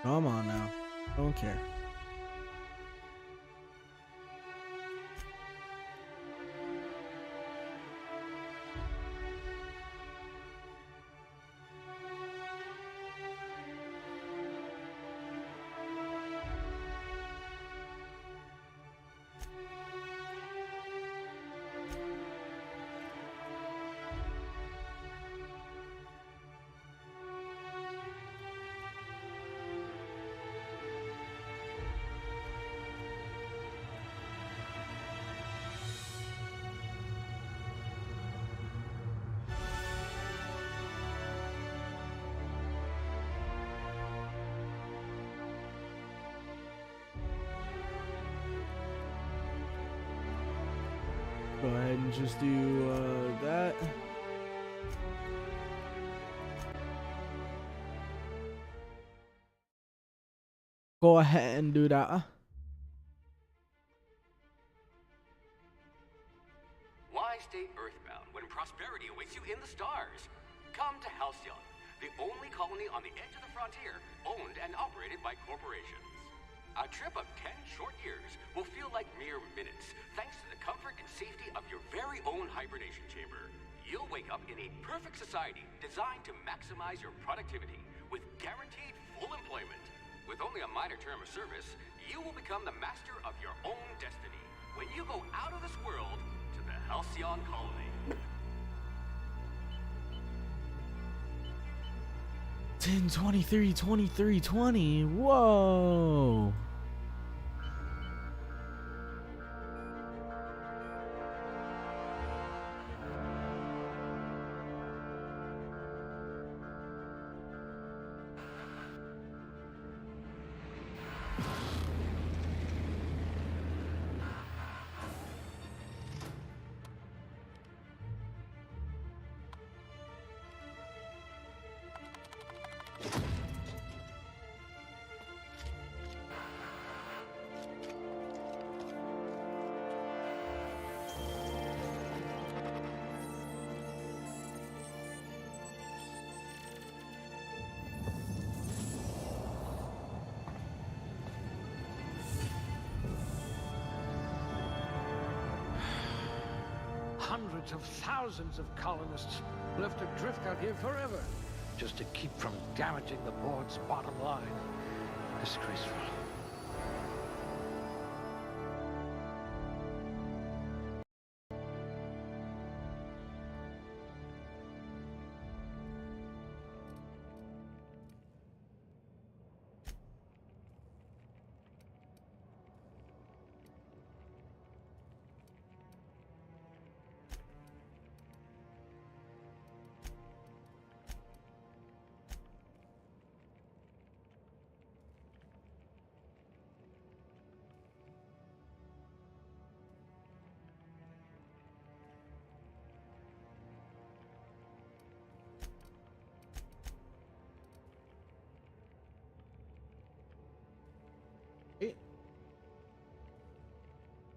Come on now. Don't care. Go ahead and just do that. Go ahead and do that. Why stay earthbound when prosperity awaits you in the stars? Come to Halcyon, the only colony on the edge of the frontier, owned and operated by corporations. A trip of 10 short years will feel like mere minutes, thanks to the comfort and safety of your very own hibernation chamber. You'll wake up in a perfect society designed to maximize your productivity with guaranteed full employment. With only a minor term of service, you will become the master of your own destiny when you go out of this world to the Halcyon colony. 10, 23, 23, 20. Whoa. Hundreds of thousands of colonists left adrift out here forever, just to keep from damaging the board's bottom line. Disgraceful.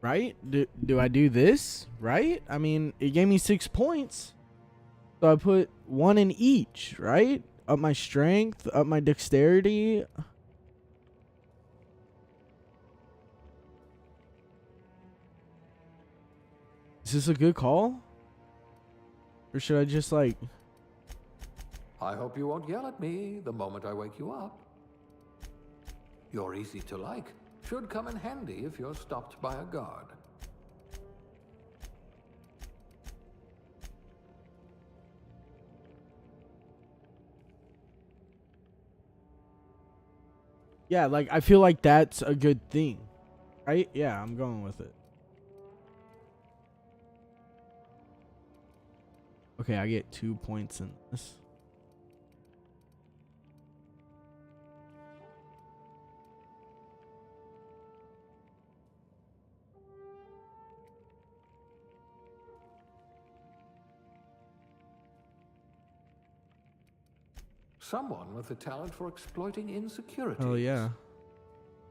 Right? Do I do this? Right? I mean, it gave me 6 points. So I put 1 in each, right? Up my strength, up my dexterity. Is this a good call? Or should I just like... I hope you won't yell at me the moment I wake you up. You're easy to like. Should come in handy if you're stopped by a guard. Yeah, like, I feel like that's a good thing. Right? Yeah, I'm going with it. Okay, I get 2 points in this. Someone with a talent for exploiting insecurities. Oh yeah.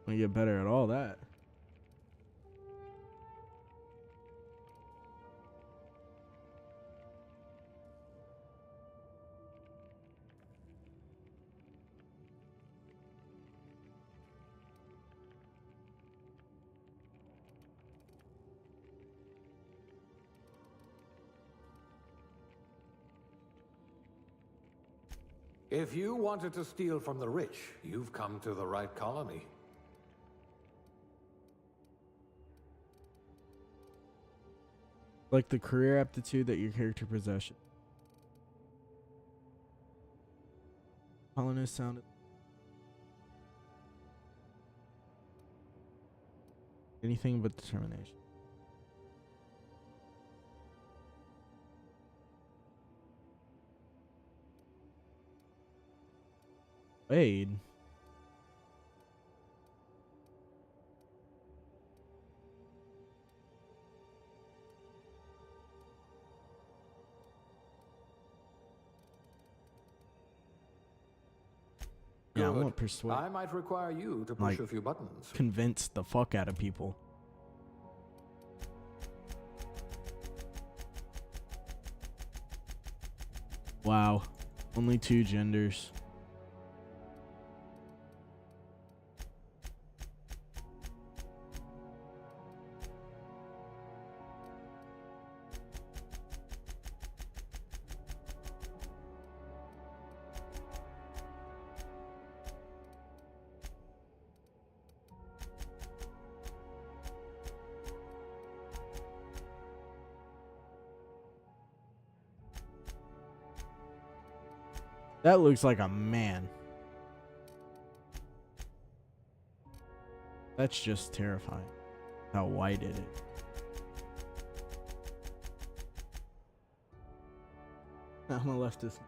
I get better at all that. If you wanted to steal from the rich, you've come to the right colony. Like the career aptitude that your character possesses. Colonist sounded. Anything but determination. Wade. Yeah, I Good. want persuade. I might require you to push Like, a few buttons. Convince the fuck out of people. Wow. Only 2 genders. That looks like a man. That's just terrifying. How white it is. I'm a leftist.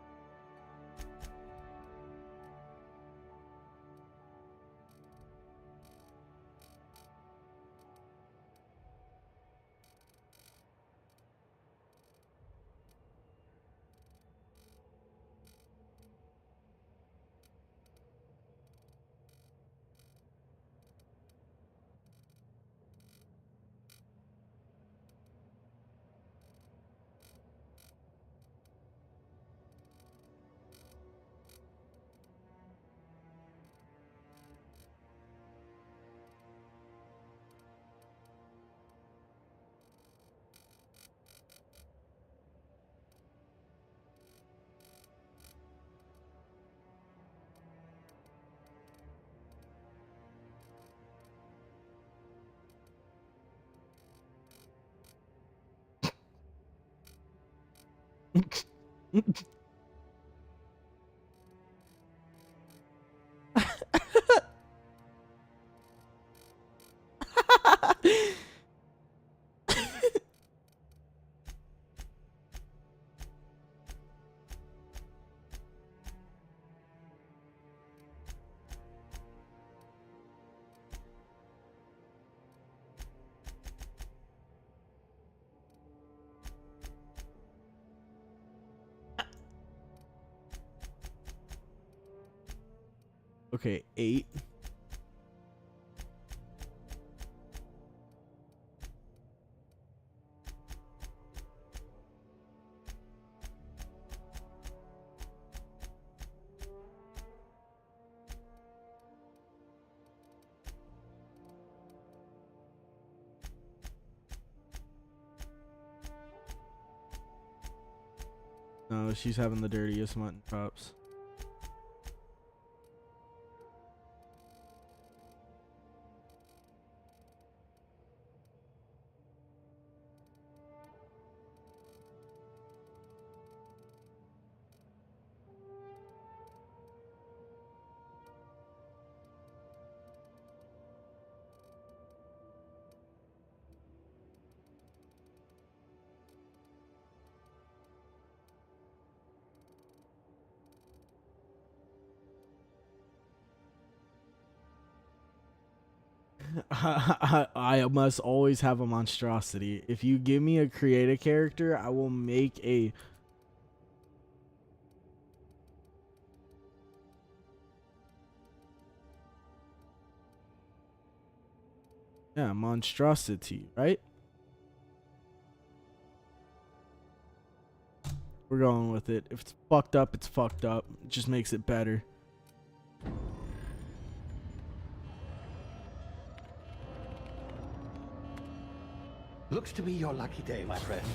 Okay, 8. No, she's having the dirtiest mutton chops. I must always have a monstrosity. If you give me a creative character, I will make a... Yeah, monstrosity, right? We're going with it. If it's fucked up, it's fucked up. It just makes it better. Looks to be your lucky day, my friend.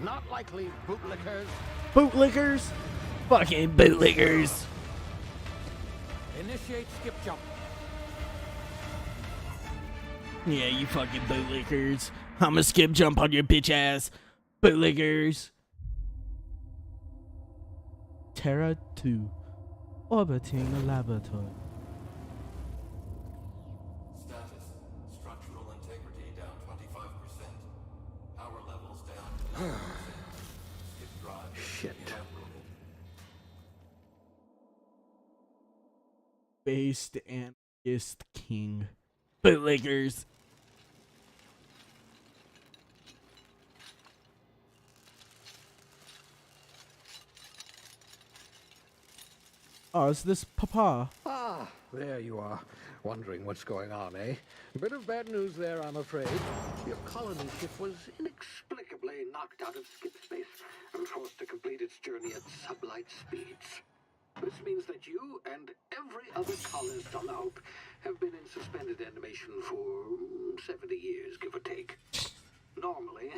Not likely, bootlickers. Bootlickers? Fucking bootlickers. Initiate skip jump. Yeah, you fucking bootlickers. I'ma skip jump on your bitch ass. Bootlickers. Terra 2. Orbiting a laboratory. Status. Structural integrity down 25%. Power levels down 11%. Skip drive. Shit. Based and ist king. Bootlickers. Oh, is this Papa? Ah, there you are. Wondering what's going on, eh? A bit of bad news there, I'm afraid. Your colony ship was inexplicably knocked out of skip space and forced to complete its journey at sublight speeds. This means that you and every other colonist on the Hope have been in suspended animation for 70 years, give or take. Normally,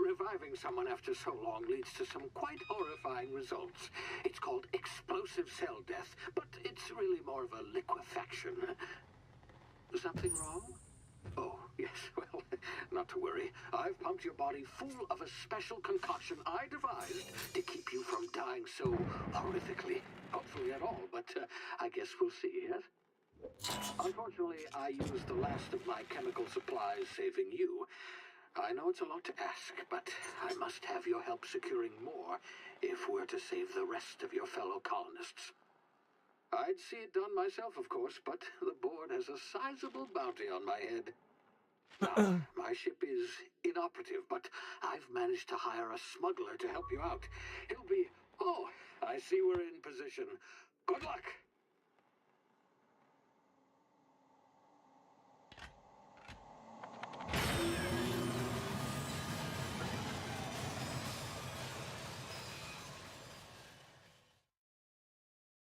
reviving someone after so long leads to some quite horrifying results. It's called explosive cell death, but it's really more of a liquefaction. Something wrong? Oh, yes, well, not to worry. I've pumped your body full of a special concoction I devised to keep you from dying so horrifically. Hopefully at all, but I guess we'll see, yes? Unfortunately, I used the last of my chemical supplies saving you. I know it's a lot to ask, but I must have your help securing more if we're to save the rest of your fellow colonists. I'd see it done myself, of course, but the board has a sizable bounty on my head. Now, my ship is inoperative, but I've managed to hire a smuggler to help you out. He'll be... Oh, I see we're in position. Good luck!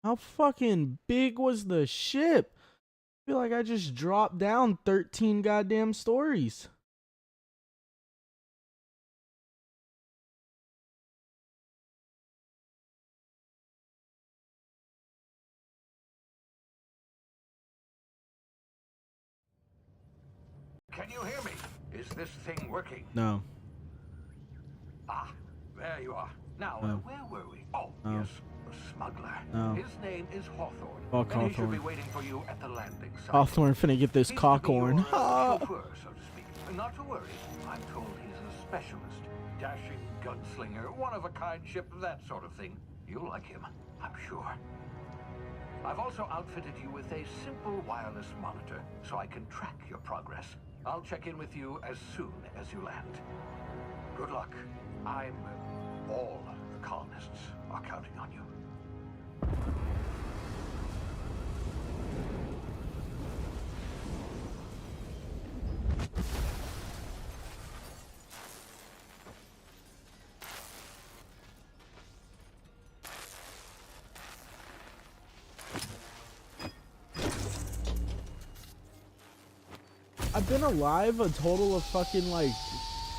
How fucking big was the ship? I feel like I just dropped down 13 goddamn stories. Can you hear me? Is this thing working? No. Ah, there you are. Now, where were we? Oh, yes, the smuggler. His name is Hawthorne. Fuck and he should Hawthorne. be waiting for you at the landing site. Hawthorne finna get this He's to be your, cockhorn. chauffeur, so to speak. Not to worry. I'm told he's a specialist. Dashing gunslinger, one-of-a-kind ship, that sort of thing. You'll like him, I'm sure. I've also outfitted you with a simple wireless monitor, so I can track your progress. I'll check in with you as soon as you land. Good luck. All the colonists are counting on you. I've been alive a total of fucking like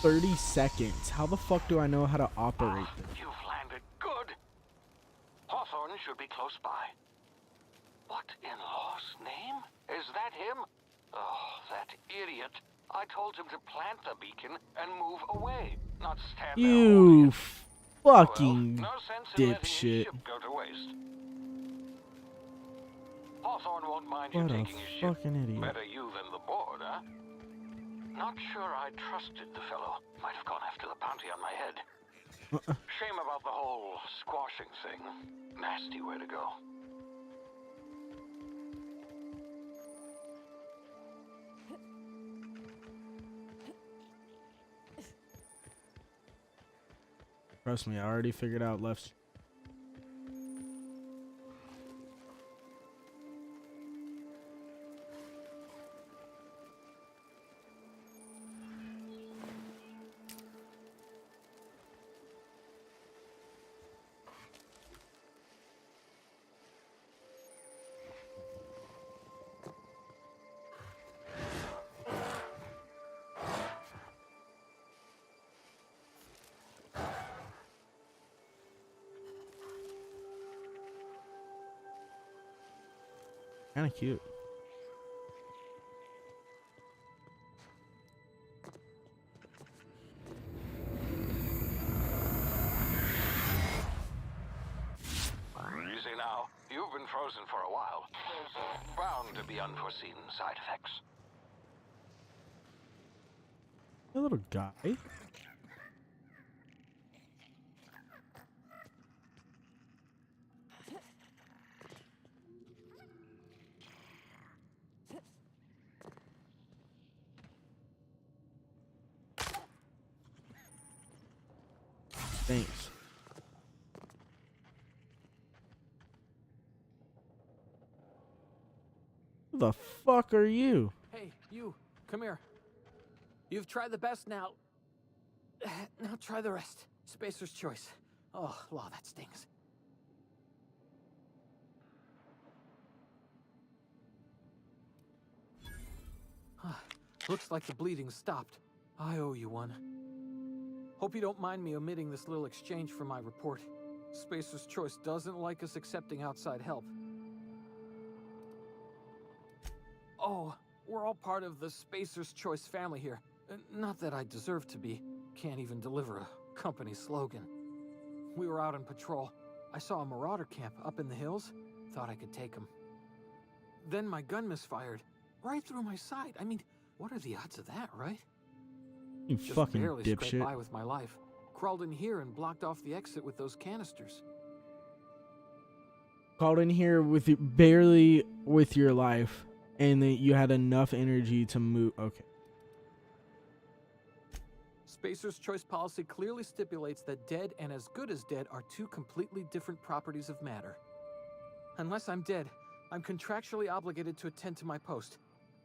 30 seconds. How the fuck do I know how to operate this? You've landed good. Hawthorne should be close by. What in law's name? Is that him? Oh, that idiot. I told him to plant the beacon and move away, not stand there holding You it. fucking Well, no sense in letting his dipshit. ship go to waste. Hawthorne won't mind What you a taking his ship. fucking idiot. Better you than the board, huh? Not sure I trusted the fellow. Might have gone after the bounty on my head. Shame about the whole squashing thing. Nasty way to go. Trust me, I already figured out left. Kind of cute. Easy now. You've been frozen for a while. There's bound to be unforeseen side effects. A little guy. Thanks. Who the fuck are you? Hey, you, come here. You've tried the best now. Now try the rest. Spacer's choice. Oh, law, that stings. Looks like the bleeding stopped. I owe you one. Hope you don't mind me omitting this little exchange from my report. Spacer's choice doesn't like us accepting outside help. Oh, we're all part of the Spacer's Choice family here. Not that I deserve to be. Can't even deliver a company slogan. We were out on patrol. I saw a marauder camp up in the hills. Thought I could take them. Then my gun misfired. Right through my side. I mean, what are the odds of that, right? You Just fucking barely scraped by dipshit. with my life. Crawled in here and blocked off the exit with those canisters. Called in here with barely with your life, and then you had enough energy to move. Okay. Spacer's Choice policy clearly stipulates that dead and as good as dead are two completely different properties of matter. Unless I'm dead, I'm contractually obligated to attend to my post.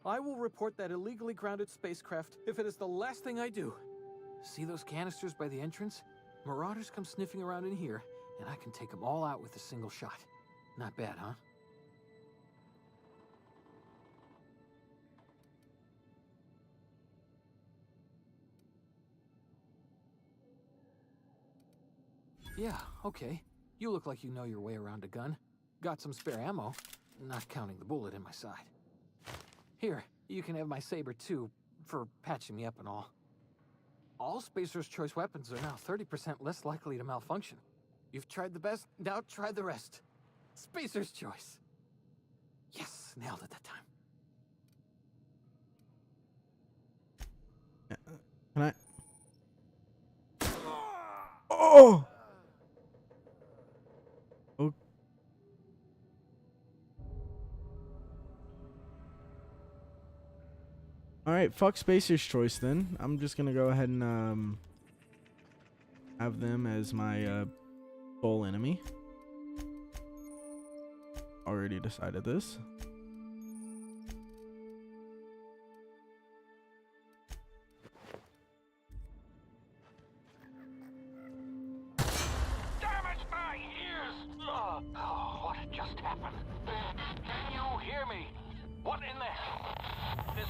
I will report that illegally grounded spacecraft if it is the last thing I do. See those canisters by the entrance? Marauders come sniffing around in here, and I can take them all out with a single shot. Not bad, huh? Yeah, okay. You look like you know your way around a gun. Got some spare ammo, not counting the bullet in my side. Here, you can have my saber too, for patching me up and all. All Spacer's Choice weapons are now 30% less likely to malfunction. You've tried the best, now try the rest. Spacer's Choice. Yes, nailed it that time. Can I? Oh! Oh. Alright, fuck Spacer's Choice then. I'm just gonna go ahead and have them as my sole enemy. Already decided this. Damage my ears! Oh, what just happened? Can you hear me? What in the... This...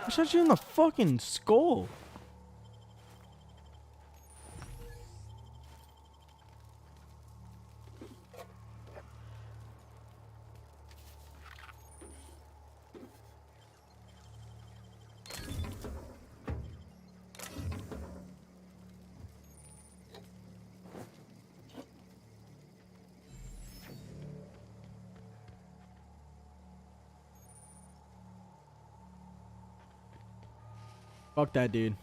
I shot you in the fucking skull. Fuck that dude.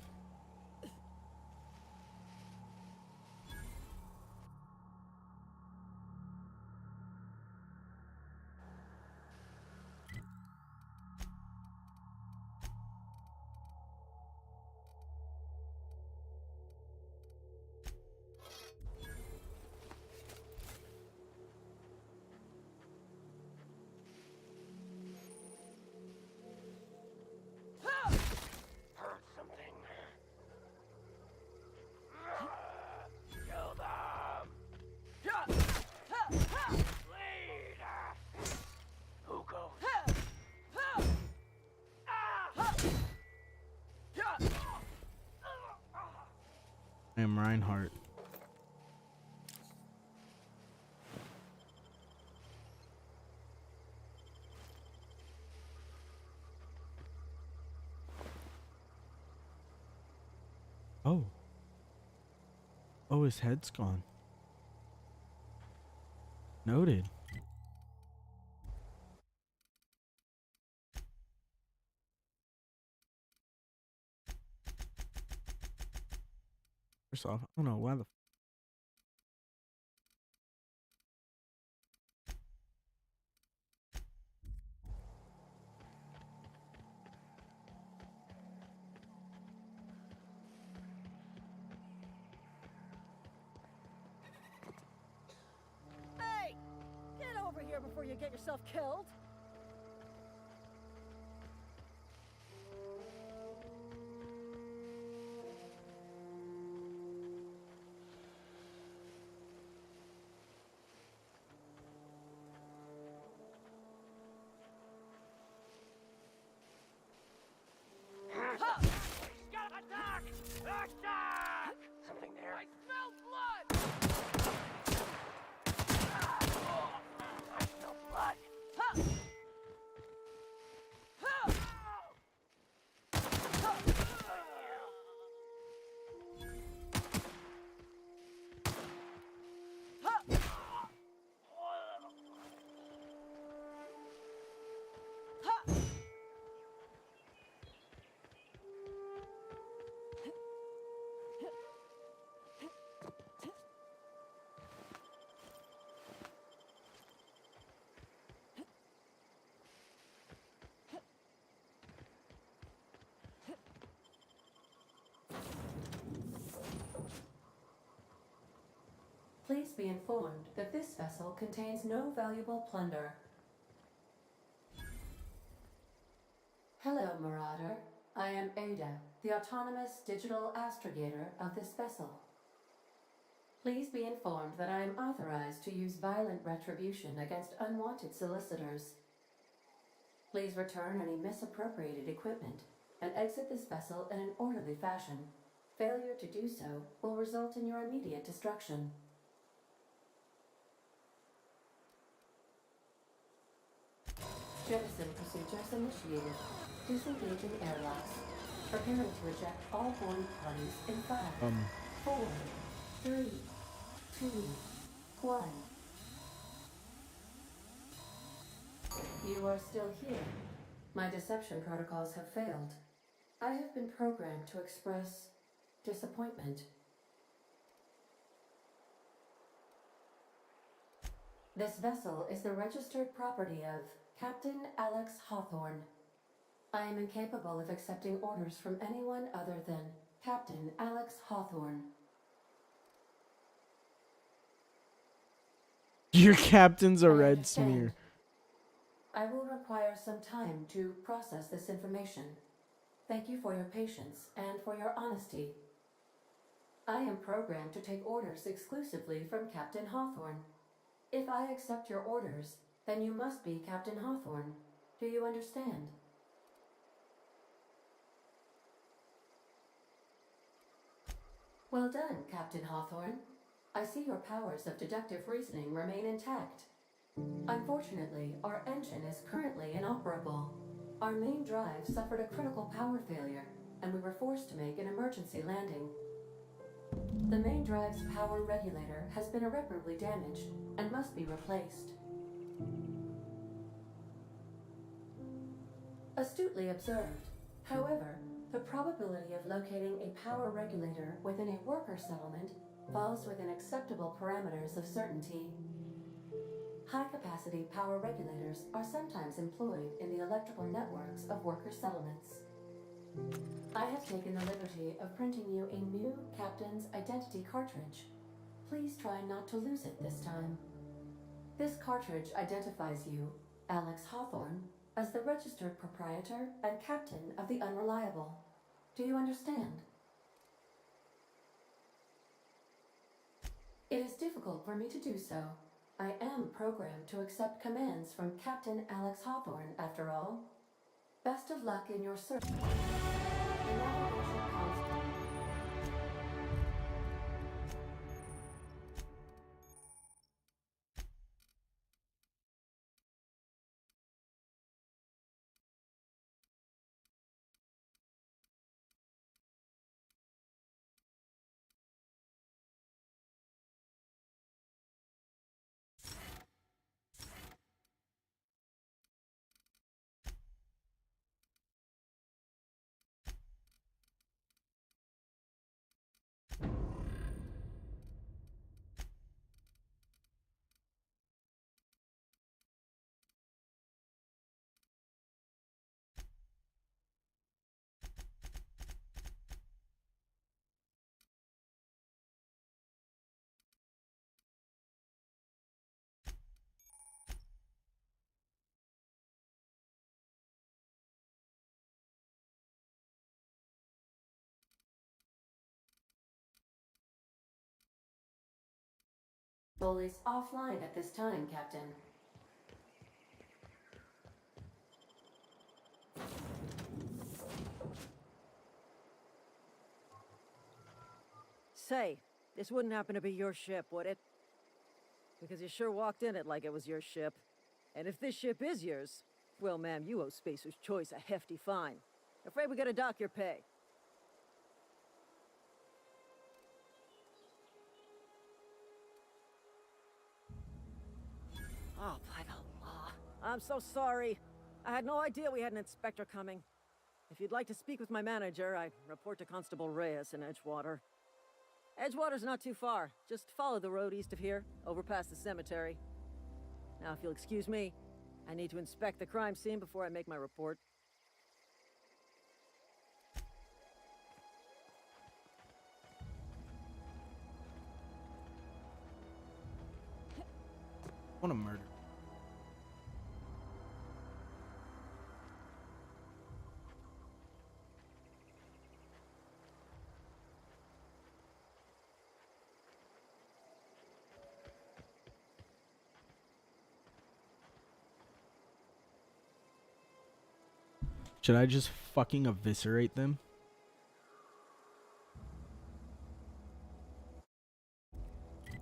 I am Reinhardt. Oh. Oh, his head's gone. Noted. First off, I don't know why the Hey! Get over here before you get yourself killed! Something there. I smell blood! I smell blood. Please be informed that this vessel contains no valuable plunder. Hello, Marauder. I am Ada, the autonomous digital astrogator of this vessel. Please be informed that I am authorized to use violent retribution against unwanted solicitors. Please return any misappropriated equipment and exit this vessel in an orderly fashion. Failure to do so will result in your immediate destruction. Jettison procedures initiated. Disengaging airlocks. Preparing to eject all board parties in 5, 4, 3, 2, 1. You are still here. My deception protocols have failed. I have been programmed to express disappointment. This vessel is the registered property of Captain Alex Hawthorne. I am incapable of accepting orders from anyone other than Captain Alex Hawthorne. Your captain's a I red understand. smear. I will require some time to process this information. Thank you for your patience and for your honesty. I am programmed to take orders exclusively from Captain Hawthorne. If I accept your orders, then you must be Captain Hawthorne. Do you understand? Well done, Captain Hawthorne. I see your powers of deductive reasoning remain intact. Unfortunately, our engine is currently inoperable. Our main drive suffered a critical power failure, and we were forced to make an emergency landing. The main drive's power regulator has been irreparably damaged and must be replaced. Astutely observed. However, the probability of locating a power regulator within a worker settlement falls within acceptable parameters of certainty. High-capacity power regulators are sometimes employed in the electrical networks of worker settlements. I have taken the liberty of printing you a new Captain's Identity cartridge. Please try not to lose it this time. This cartridge identifies you, Alex Hawthorne, as the registered proprietor and captain of the Unreliable. Do you understand? It is difficult for me to do so. I am programmed to accept commands from Captain Alex Hawthorne, after all. Best of luck in your search. The navigation constant. Bullies offline at this time, Captain. Say, this wouldn't happen to be your ship, would it? Because you sure walked in it like it was your ship. And if this ship is yours, well, ma'am, you owe Spacer's Choice a hefty fine. Afraid we gotta dock your pay. Oh, by the law. I'm so sorry. I had no idea we had an inspector coming. If you'd like to speak with my manager, I'd report to Constable Reyes in Edgewater. Edgewater's not too far. Just follow the road east of here, over past the cemetery. Now, if you'll excuse me, I need to inspect the crime scene before I make my report. I want to murder. Should I just fucking eviscerate them? I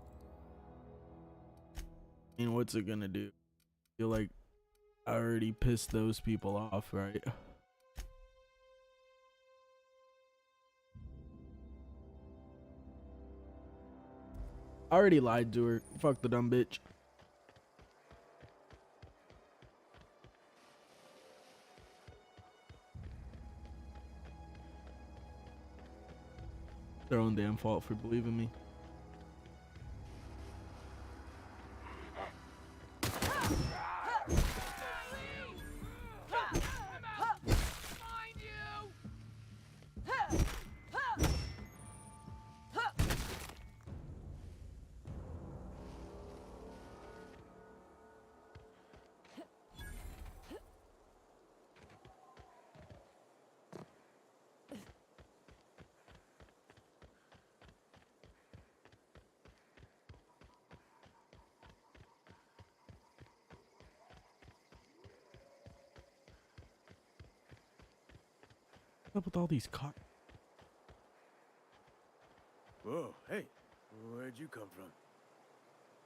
mean, what's it gonna do? I feel like I already pissed those people off, right? I already lied to her. Fuck the dumb bitch. Their own damn fault for believing me. What's up with all these cars? Whoa, hey, where'd you come from?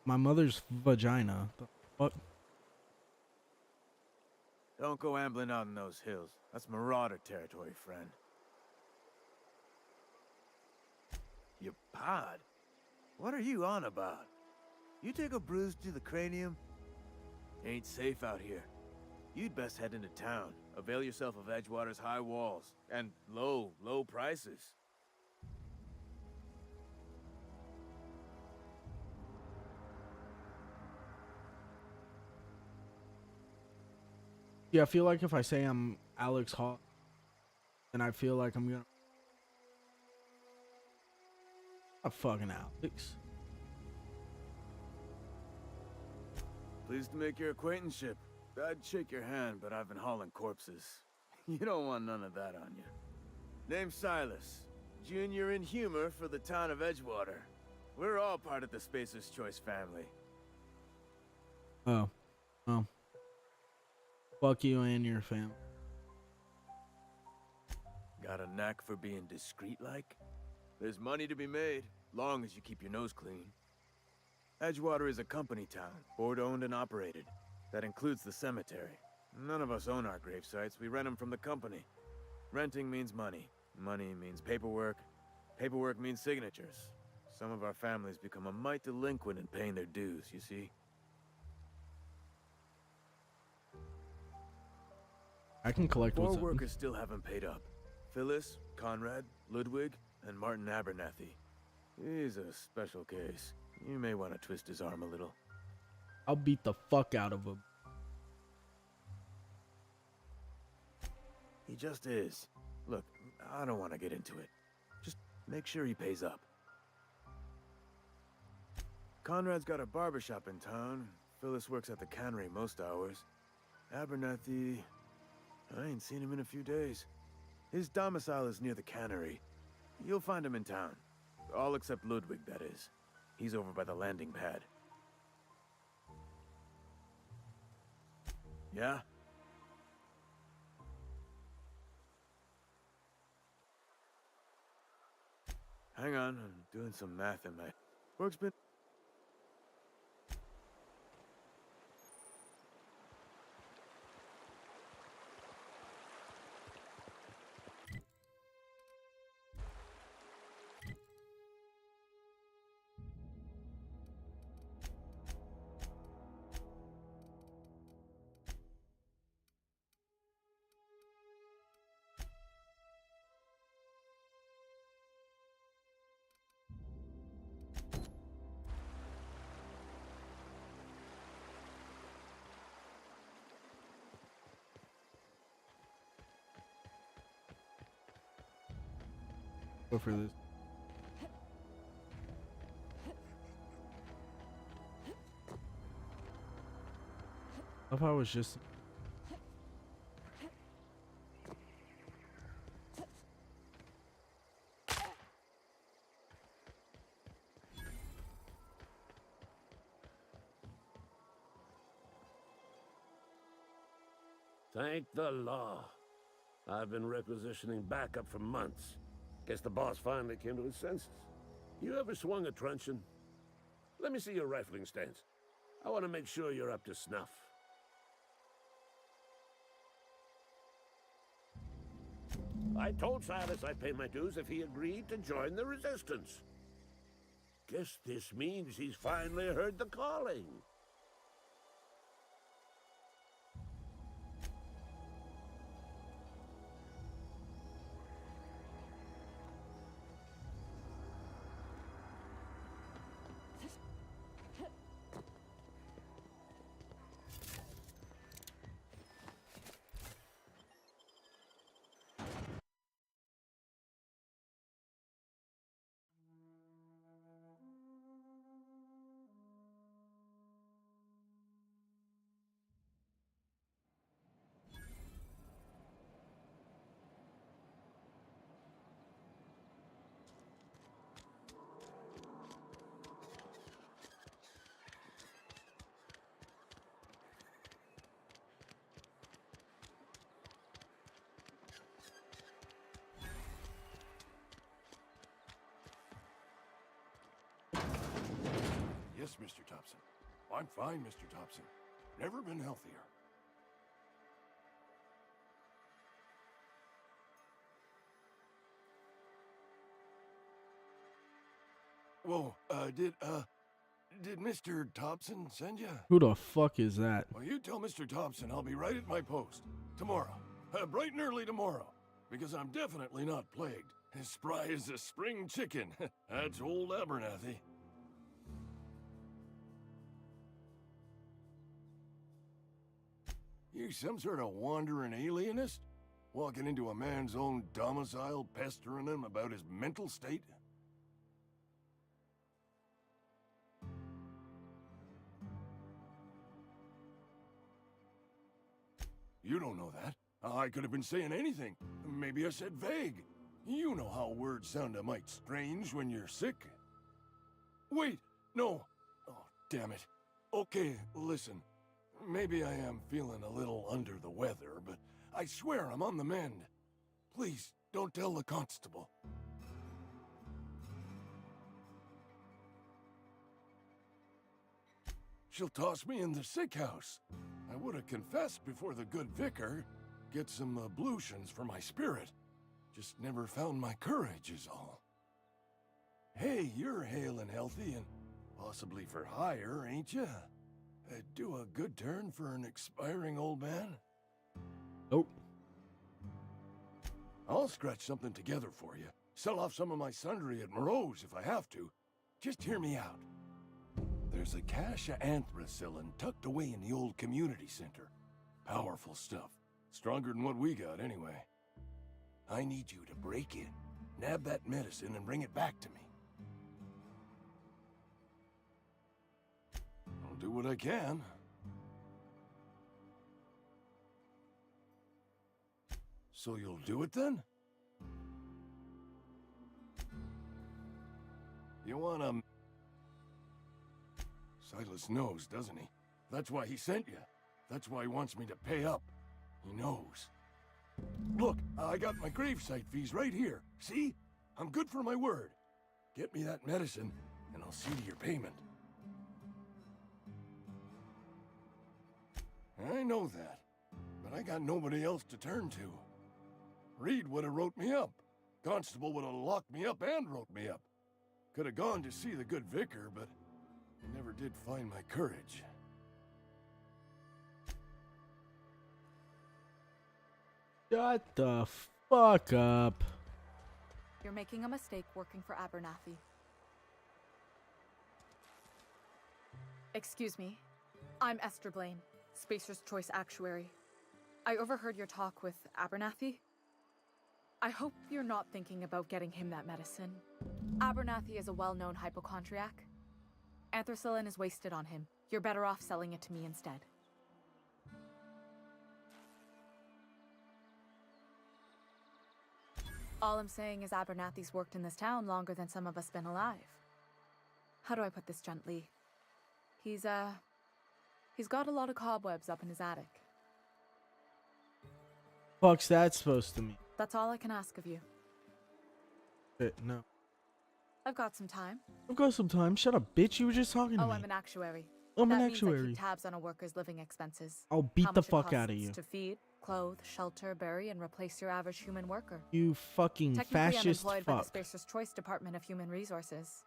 My mother's vagina. The fuck? Don't go ambling out in those hills. That's marauder territory, friend. Your pod? What are you on about? You take a bruise to the cranium? Ain't safe out here. You'd best head into town. Avail yourself of Edgewater's high walls. And low prices. Yeah, I feel like if I say I'm Alex Hawk, then I feel like I'm gonna... I'm fucking Alex. Pleased to make your acquaintanceship. I'd shake your hand, but I've been hauling corpses. You don't want none of that on you. Name's Silas. Junior in humor for the town of Edgewater. We're all part of the Spacer's Choice family. Oh. Oh. Fuck you and your family. Got a knack for being discreet-like? There's money to be made, long as you keep your nose clean. Edgewater is a company town, board-owned and operated. That includes the cemetery. None of us own our grave sites, we rent them from the company. Renting means money. Money means paperwork. Paperwork means signatures. Some of our families become a mite delinquent in paying their dues, you see? I can collect what's 4 up. workers still haven't paid up. Phyllis, Conrad, Ludwig, and Martin Abernathy. He's a special case. You may want to twist his arm a little. I'll beat the fuck out of him. He just is. Look, I don't want to get into it. Just make sure he pays up. Conrad's got a barbershop in town. Phyllis works at the cannery most hours. Abernathy... I ain't seen him in a few days. His domicile is near the cannery. You'll find him in town. All except Ludwig, that is. He's over by the landing pad. Yeah? Hang on, I'm doing some math in my... Work's been... Go for this. I thought I was just. Thank the law. I've been requisitioning backup for months. Guess the boss finally came to his senses. You ever swung a truncheon? Let me see your rifling stance. I want to make sure you're up to snuff. I told Silas I'd pay my dues if he agreed to join the resistance. Guess this means he's finally heard the calling. Yes, Mr. Thompson. I'm fine, Mr. Thompson. Never been healthier. Whoa, did Mr. Thompson send you? Who the fuck is that? Well, you tell Mr. Thompson I'll be right at my post. Tomorrow. Bright and early tomorrow. Because I'm definitely not plagued. As spry as a spring chicken. That's old Abernathy. You some sort of wandering alienist? Walking into a man's own domicile, pestering him about his mental state? You don't know that. I could have been saying anything. Maybe I said vague. You know how words sound a mite strange when you're sick. Wait, no. Oh, damn it. Okay, listen. Maybe I am feeling a little under the weather, but I swear I'm on the mend. Please, don't tell the constable. She'll toss me in the sick house. I would have confessed before the good vicar. Get some ablutions for my spirit. Just never found my courage is all. Hey, you're hale and healthy and possibly for hire, ain't ya? Do a good turn for an expiring old man? Nope. I'll scratch something together for you. Sell off some of my sundry at Moreau's if I have to. Just hear me out. There's a cache of anthracillin tucked away in the old community center. Powerful stuff. Stronger than what we got, anyway. I need you to break in, nab that medicine, and bring it back to me. I'll do what I can. So you'll do it then? You wanna... Silas knows, doesn't he? That's why he sent you. That's why he wants me to pay up. He knows. Look, I got my gravesite fees right here. See? I'm good for my word. Get me that medicine, and I'll see to your payment. I know that, but I got nobody else to turn to. Reed would have wrote me up. Constable would have locked me up and wrote me up. Could have gone to see the good vicar, but I never did find my courage. Shut the fuck up. You're making a mistake working for Abernathy. Excuse me. I'm Esther Blaine, Spacer's Choice Actuary. I overheard your talk with Abernathy. I hope you're not thinking about getting him that medicine. Abernathy is a well-known hypochondriac. Anthracillin is wasted on him. You're better off selling it to me instead. All I'm saying is Abernathy's worked in this town longer than some of us been alive. How do I put this gently? He's got a lot of cobwebs up in his attic. Fuck's that supposed to mean? That's all I can ask of you. No. I've got some time. I've got some time. Shut up, bitch. You were just talking to me. I'm an actuary. I'm that an means I actuary. keep tabs on a worker's living expenses. I'll beat How the much it fuck out of costs you. To feed, clothe, shelter, bury, and replace your average human worker. You fucking Technically, fascist I'm employed by the fuck. Spacer's Choice Department of Human Resources.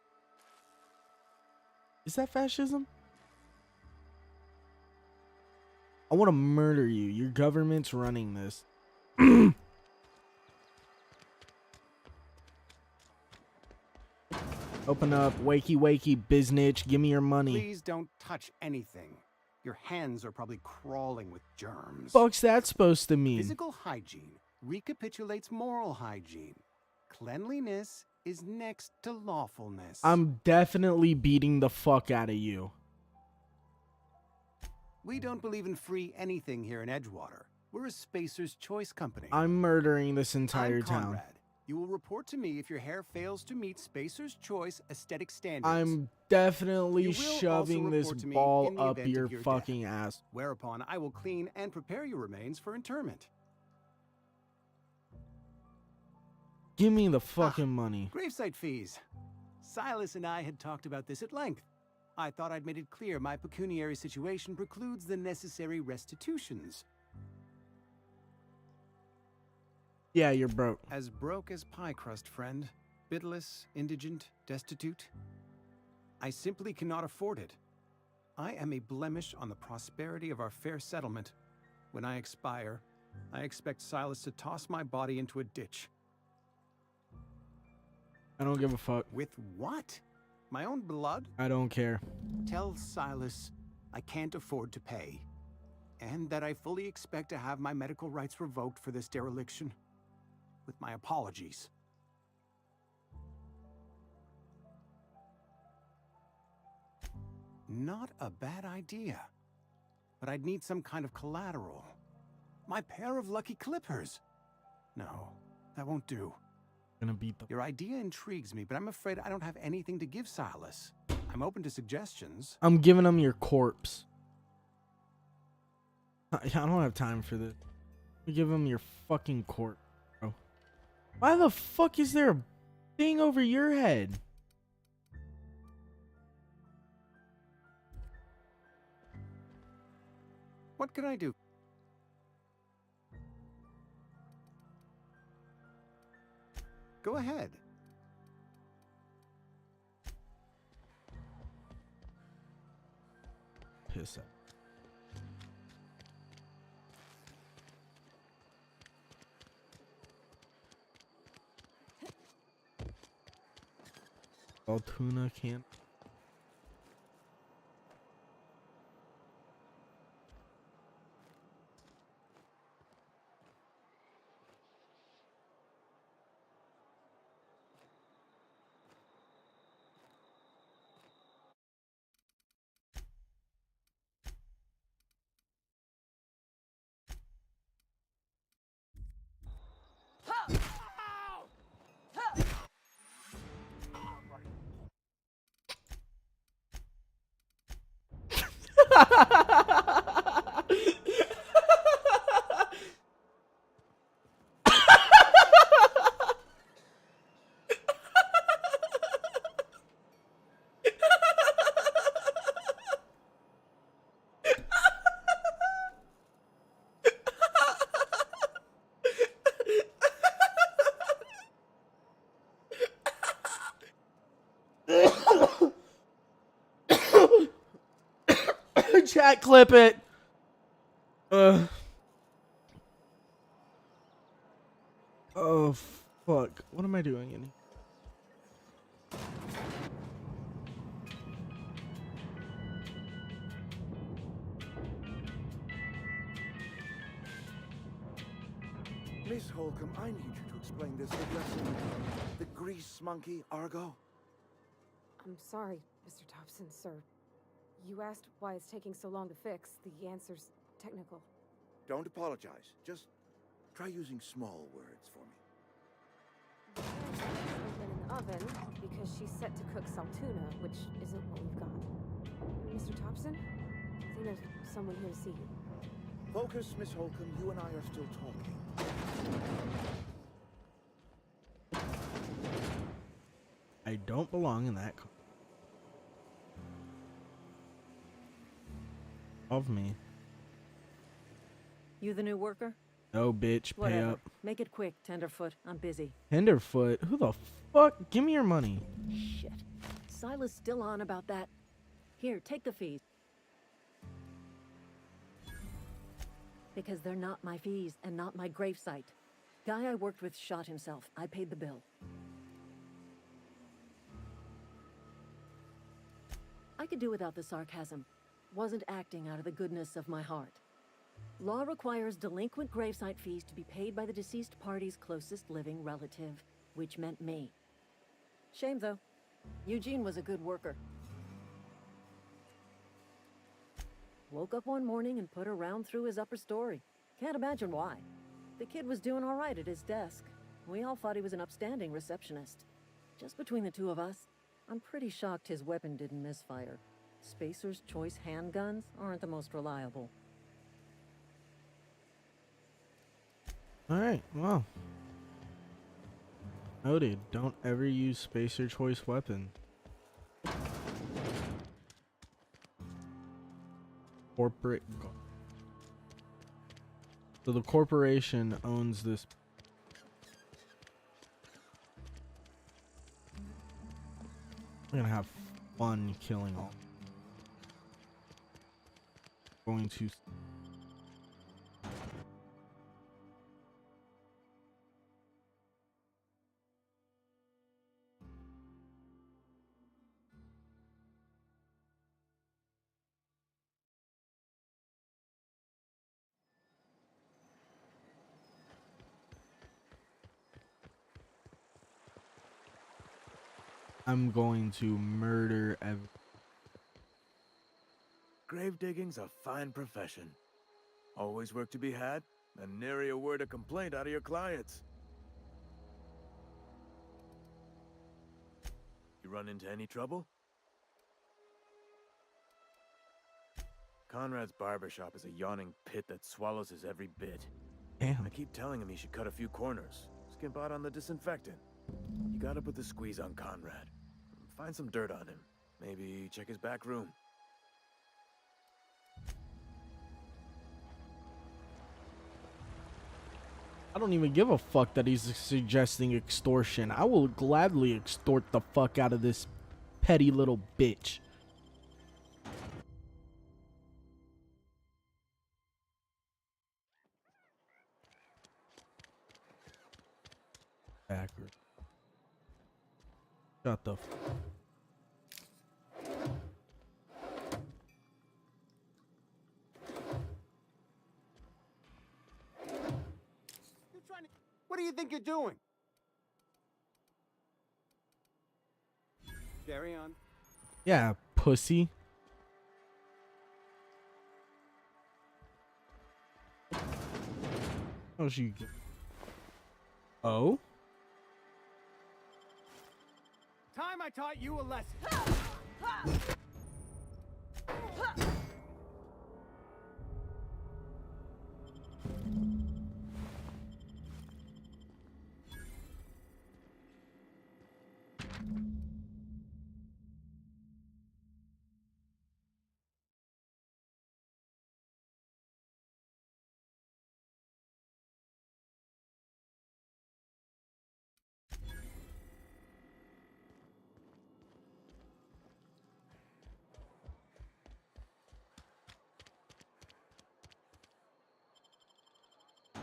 Is that fascism? I want to murder you. Your government's running this. Open up, wakey wakey, biznitch. Give me your money. Please don't touch anything. Your hands are probably crawling with germs. Fuck's that supposed to mean? Physical hygiene recapitulates moral hygiene. Cleanliness is next to lawfulness. I'm definitely beating the fuck out of you. We don't believe in free anything here in Edgewater. We're a Spacer's Choice company. I'm murdering this entire I'm town. Conrad. You will report to me if your hair fails to meet Spacer's Choice aesthetic standards. I'm definitely You will also shoving this report to me ball in the up event your of your fucking ass. Whereupon I will clean and prepare your remains for interment. Give me the fucking money. Gravesite fees. Silas and I had talked about this at length. I thought I'd made it clear my pecuniary situation precludes the necessary restitutions. Yeah, you're broke. As broke as pie crust, friend. Bitless, indigent, destitute. I simply cannot afford it. I am a blemish on the prosperity of our fair settlement. When I expire, I expect Silas to toss my body into a ditch. I don't give a fuck. With what? My own blood? I don't care. Tell Silas I can't afford to pay. And that I fully expect to have my medical rights revoked for this dereliction. With my apologies. Not a bad idea. But I'd need some kind of collateral. My pair of lucky clippers. No, that won't do. Gonna beat the... Your idea intrigues me, but I'm afraid I don't have anything to give Silas. I'm open to suggestions. I'm giving him your corpse. I don't have time for this. Give him your fucking corpse, bro. Why the fuck is there a thing over your head? What can I do? Go ahead. Piss out. Altoona can't. chat clip it. Oh fuck. What am I doing in here? Miss Holcomb, I need you to explain this addressing the grease monkey, Argo. I'm sorry, Mr. Thompson, sir. You asked why it's taking so long to fix. The answer's technical. Don't apologize. Just try using small words for me. The carrot's been in the oven because she's set to cook saltuna, which isn't what we've got. Mr. Thompson? I think there's someone here to see you. Focus, Miss Holcomb. You and I are still talking. I don't belong in that of me. You the new worker? No, bitch, pay Whatever. up. Make it quick, Tenderfoot. I'm busy. Tenderfoot? Who the fuck? Give me your money. Shit. Silas still on about that. Here, take the fees. Because they're not my fees and not my gravesite. Guy I worked with shot himself. I paid the bill. I could do without the sarcasm. Wasn't acting out of the goodness of my heart. Law requires delinquent gravesite fees to be paid by the deceased party's closest living relative, which meant me. Shame, though. Eugene was a good worker. Woke up one morning and put a round through his upper story. Can't imagine why. The kid was doing all right at his desk. We all thought he was an upstanding receptionist. Just between the two of us, I'm pretty shocked his weapon didn't misfire. Spacer's Choice handguns aren't the most reliable. Alright, well. Noted. Don't ever use Spacer Choice weapon. Corporate. So the corporation owns this. We're gonna have fun killing all. Going to. I'm going to murder every. Grave digging's a fine profession. Always work to be had, and nary a word of complaint out of your clients. You run into any trouble? Conrad's barbershop is a yawning pit that swallows his every bit. Damn. I keep telling him he should cut a few corners. Skimp out on the disinfectant. You gotta put the squeeze on Conrad. Find some dirt on him. Maybe check his back room. I don't even give a fuck that he's suggesting extortion. I will gladly extort the fuck out of this petty little bitch. Backward. Shut the What do you think you're doing? Carry on. Yeah, pussy. Oh, she. Oh? Time I taught you a lesson.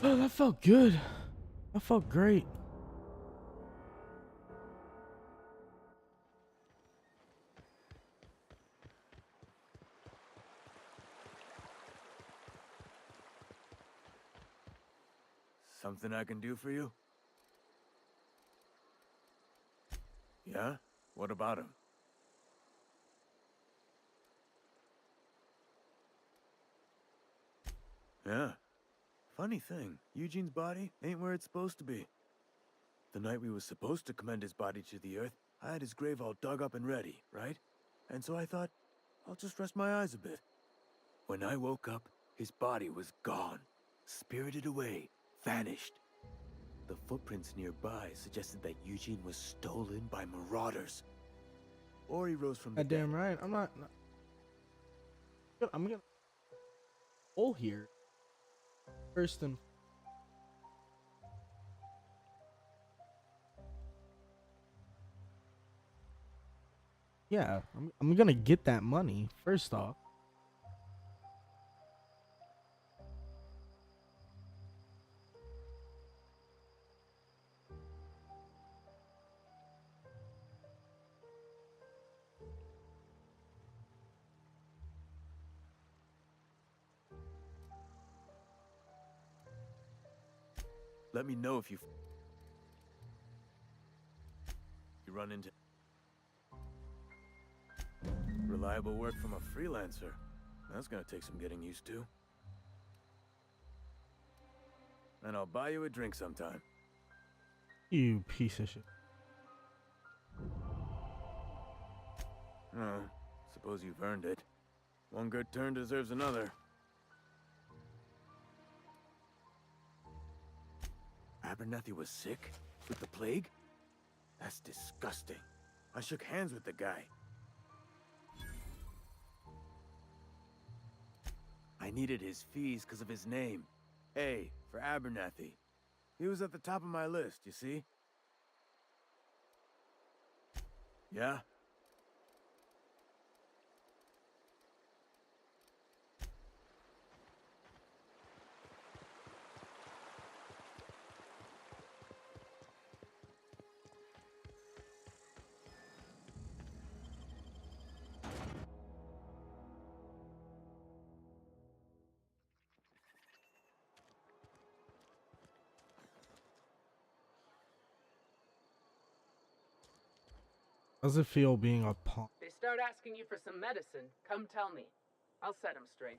Oh, that felt good. That felt great. Something I can do for you? Yeah? What about him? Yeah. Funny thing, Eugene's body ain't where it's supposed to be. The night we was supposed to commend his body to the earth, I had his grave all dug up and ready, right? And so I thought, I'll just rest my eyes a bit. When I woke up, his body was gone. Spirited away. Vanished. The footprints nearby suggested that Eugene was stolen by marauders. Or he rose from the dead. Damn right. I'm gonna pull here. First and yeah, I'm gonna get that money first off. Let me know if you run into reliable work from a freelancer. That's gonna take some getting used to. And I'll buy you a drink sometime. You piece of shit. Oh, suppose you've earned it. One good turn deserves another. Abernathy was sick? With the plague? That's disgusting. I shook hands with the guy. I needed his fees because of his name. A for Abernathy. He was at the top of my list, you see? Yeah? How's it feel being a pawn? They start asking you for some medicine, come tell me. I'll set them straight.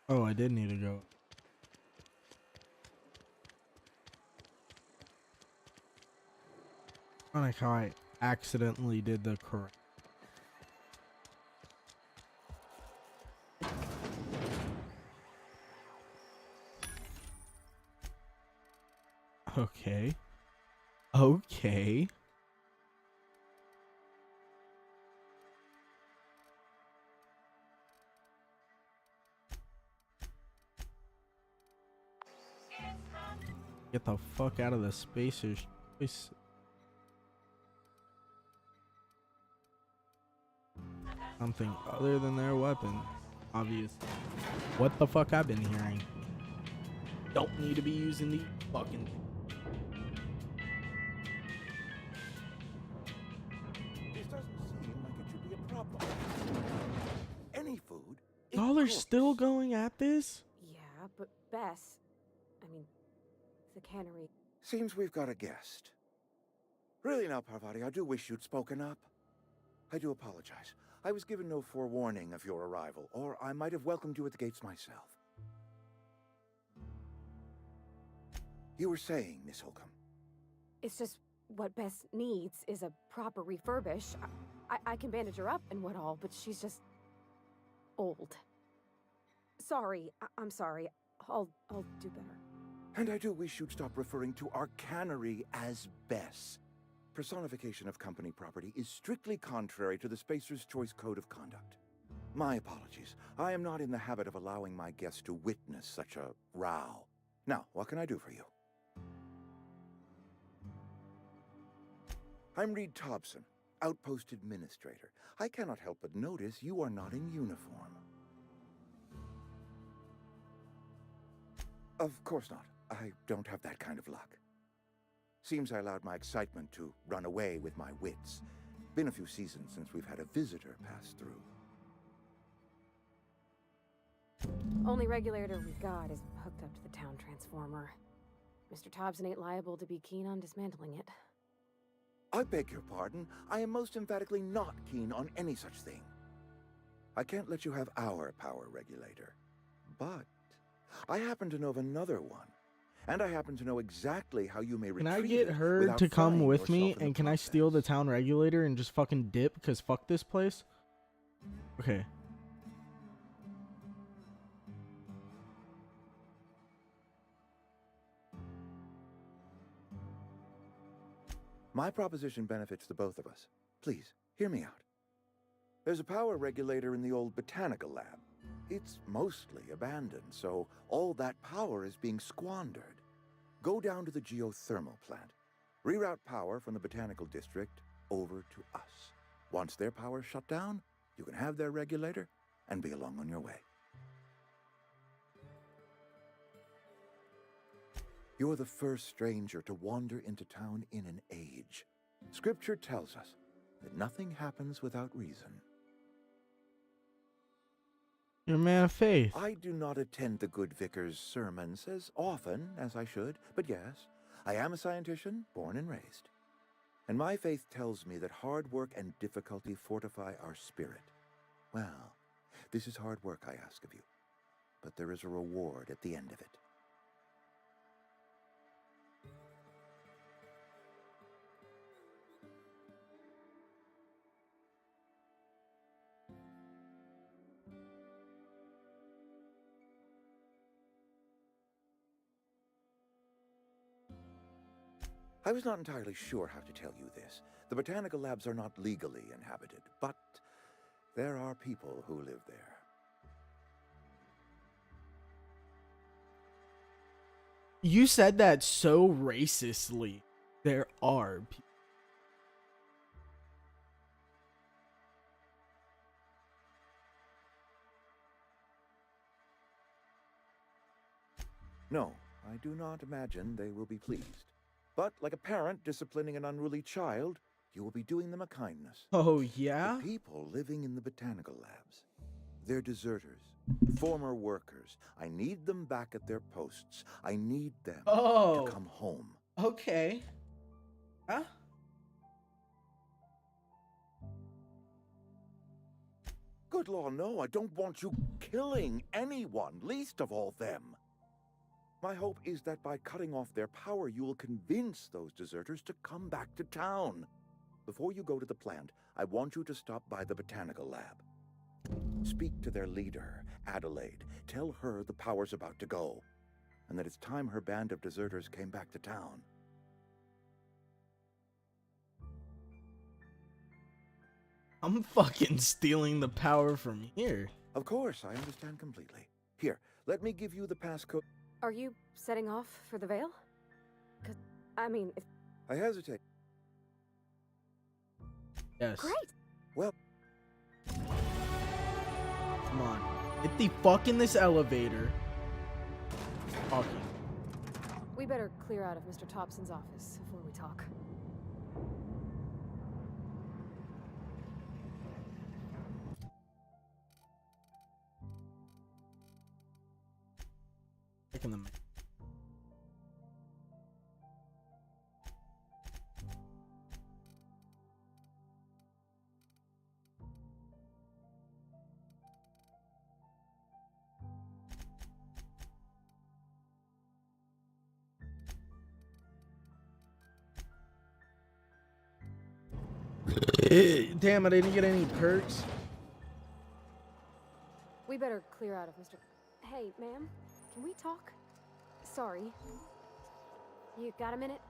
Oh, I did need to go. I like how I accidentally did the correct. Okay. Okay. Get the fuck out of the spacers. Something other than their weapon. Obvious. What the fuck I've been hearing. Don't need to be using these fucking. This doesn't seem like it should be a problem. Any food. Y'all are still going at this? Yeah, but Bess, I mean, the cannery. Seems we've got a guest. Really now, Parvati, I do wish you'd spoken up. I do apologize. I was given no forewarning of your arrival, or I might have welcomed you at the gates myself. You were saying, Miss Holcomb. It's just what Bess needs is a proper refurbish. I can bandage her up and what all, but she's just old. Sorry, I'm sorry. I'll do better. And I do wish you'd stop referring to our cannery as Bess. Personification of company property is strictly contrary to the Spacer's Choice Code of Conduct. My apologies. I am not in the habit of allowing my guests to witness such a row. Now, what can I do for you? I'm Reed Thompson, Outpost Administrator. I cannot help but notice you are not in uniform. Of course not. I don't have that kind of luck. Seems I allowed my excitement to run away with my wits. Been a few seasons since we've had a visitor pass through. Only regulator we've got is hooked up to the town transformer. Mr. Thompson ain't liable to be keen on dismantling it. I beg your pardon. I am most emphatically not keen on any such thing. I can't let you have our power regulator. But I happen to know of another one. And I happen to know exactly how you may retrieve Can I it get her without to come frying with me, yourself in the and can I steal the town regulator and just fucking dip? Because fuck this place. Okay. My proposition benefits the both of us. Please, hear me out. There's a power regulator in the old botanical lab. It's mostly abandoned, so all that power is being squandered. Go down to the geothermal plant. Reroute power from the botanical district over to us. Once their power's shut down, you can have their regulator and be along on your way. You're the first stranger to wander into town in an age. Scripture tells us that nothing happens without reason. You're a man of faith. I do not attend the good vicar's sermons as often as I should, but yes, I am a scientician, born and raised. And my faith tells me that hard work and difficulty fortify our spirit. Well, this is hard work I ask of you, but there is a reward at the end of it. I was not entirely sure how to tell you this. The botanical labs are not legally inhabited, but there are people who live there. You said that so racistly. There are people. No, I do not imagine they will be pleased. But like a parent disciplining an unruly child, you will be doing them a kindness. Oh, yeah? The people living in the botanical labs. They're deserters, former workers. I need them back at their posts. I need them to come home. Okay. Huh? Good law, no, I don't want you killing anyone, least of all them. My hope is that by cutting off their power, you will convince those deserters to come back to town. Before you go to the plant, I want you to stop by the botanical lab. Speak to their leader, Adelaide. Tell her the power's about to go, and that it's time her band of deserters came back to town. I'm fucking stealing the power from here. Of course, I understand completely. Here, let me give you the passcode. Are you setting off for the Vale? 'Cause, I mean, if... I hesitate. Yes. Great! Well... Come on. Get the fuck in this elevator. Talking. We better clear out of Mr. Thompson's office before we talk. Taking them. Damn, I didn't get any perks. We better clear out of Mr. Hey, ma'am, can we talk? Sorry. You got a minute?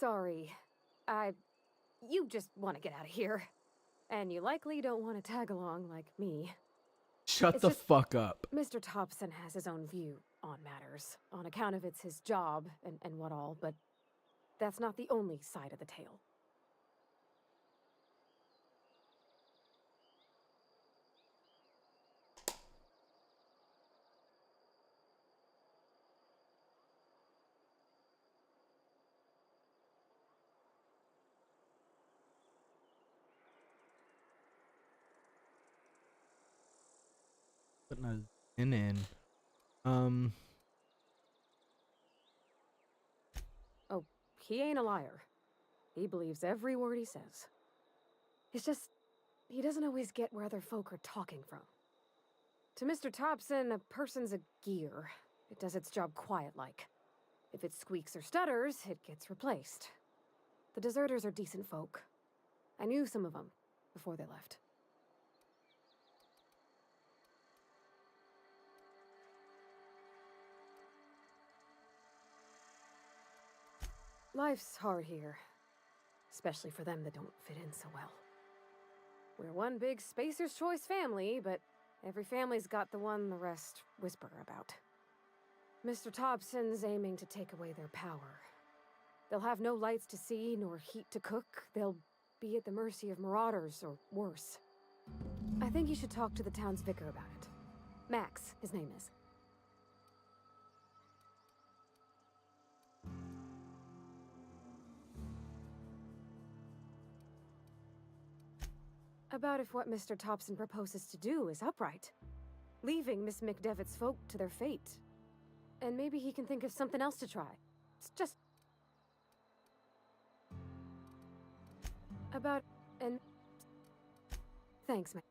Sorry. You just want to get out of here. And you likely don't want to tag along like me. Shut It's the just fuck up. Mr. Thompson has his own view on matters, on account of it's his job and what all, but that's not the only side of the tale. Putting a in. Oh, he ain't a liar. He believes every word he says. It's just, he doesn't always get where other folk are talking from. To Mr. Thompson, a person's a gear. It does its job quiet-like. If it squeaks or stutters, it gets replaced. The deserters are decent folk. I knew some of them before they left. Life's hard here. Especially for them that don't fit in so well. We're one big Spacer's Choice family, but every family's got the one the rest whisper about. Mr. Thompson's aiming to take away their power. They'll have no lights to see, nor heat to cook. They'll be at the mercy of marauders, or worse. I think you should talk to the town's vicar about it. Max, his name is. About if what Mr. Thompson proposes to do is upright. Leaving Miss McDevitt's folk to their fate. And maybe he can think of something else to try. It's just... About... and... Thanks, man.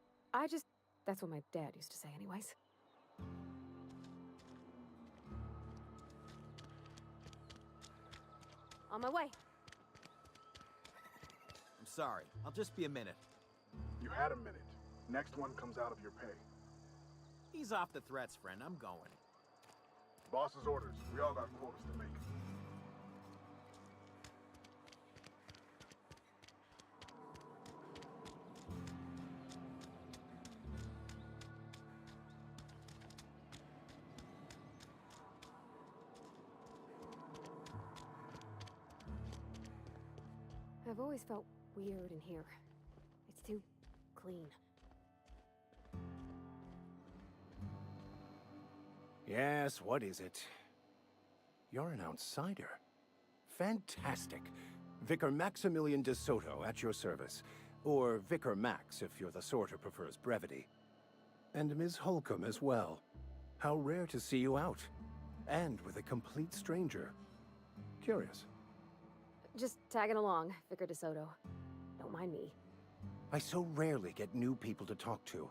That's what my dad used to say anyways. On my way. I'm sorry. I'll just be a minute. You had a minute. Next one comes out of your pay. Ease off the threats, friend. I'm going. Boss's orders. We all got quotas to make. I've always felt weird in here. It's too clean. Yes, what is it? You're an outsider. Fantastic. Vicar Maximilian de Soto at your service. Or Vicar Max if you're the sort who prefers brevity. And Ms. Holcomb as well. How rare to see you out. And with a complete stranger. Curious. Just tagging along, Vicar de Soto. Don't mind me. I so rarely get new people to talk to.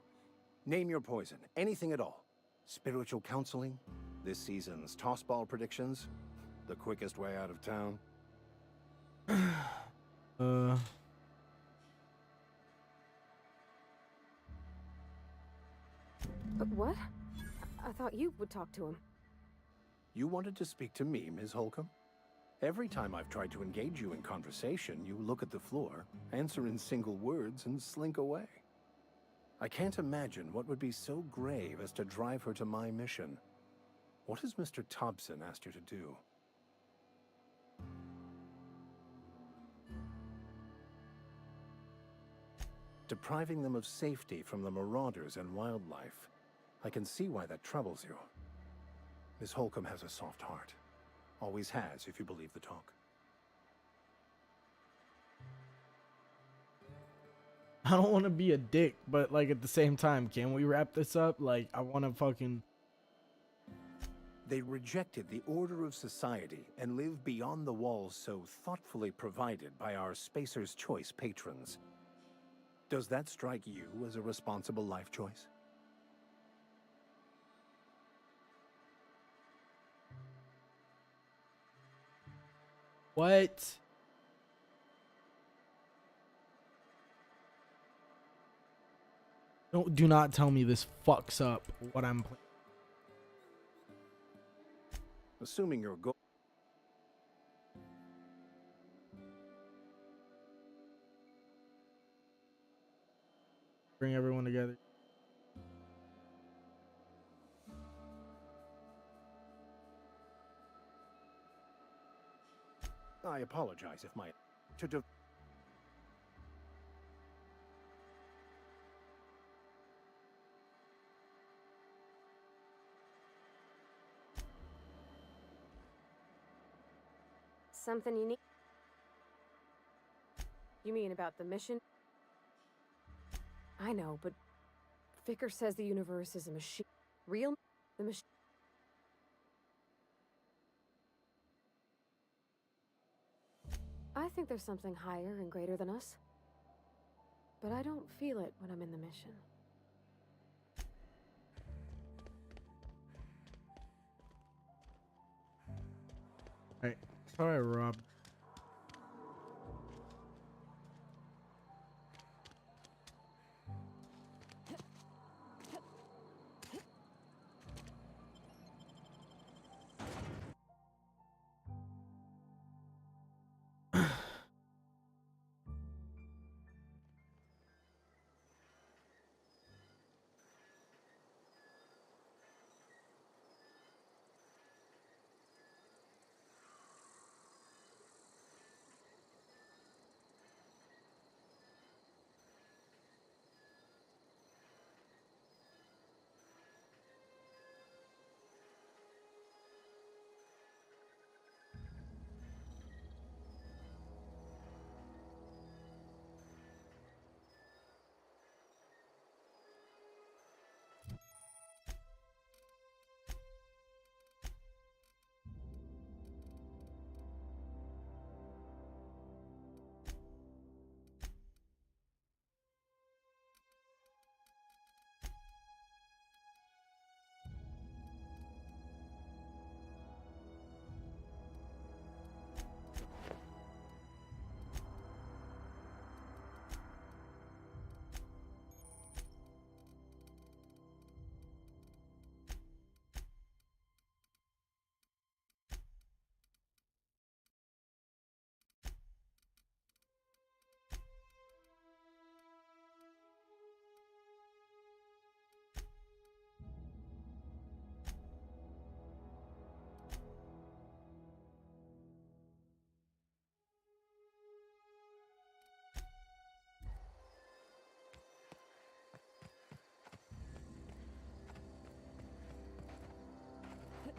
Name your poison, anything at all. Spiritual counseling, this season's tossball predictions, the quickest way out of town. But what? I thought you would talk to him. You wanted to speak to me, Ms. Holcomb? Every time I've tried to engage you in conversation, you look at the floor, answer in single words, and slink away. I can't imagine what would be so grave as to drive her to my mission. What has Mr. Thompson asked you to do? Depriving them of safety from the marauders and wildlife. I can see why that troubles you. Miss Holcomb has a soft heart. Always has, if you believe the talk. I don't want to be a dick, but like at the same time, can we wrap this up? Like, I want to fucking... They rejected the order of society and live beyond the walls so thoughtfully provided by our Spacer's Choice patrons. Does that strike you as a responsible life choice? What? Do not tell me this fucks up what I'm playing. Assuming your goal... Bring everyone together. I apologize if my... Something you need? You mean about the mission? I know, but Vicar says the universe is a machine. Real? The machine. I think there's something higher and greater than us. But I don't feel it when I'm in the mission. Alright, sorry, Rob.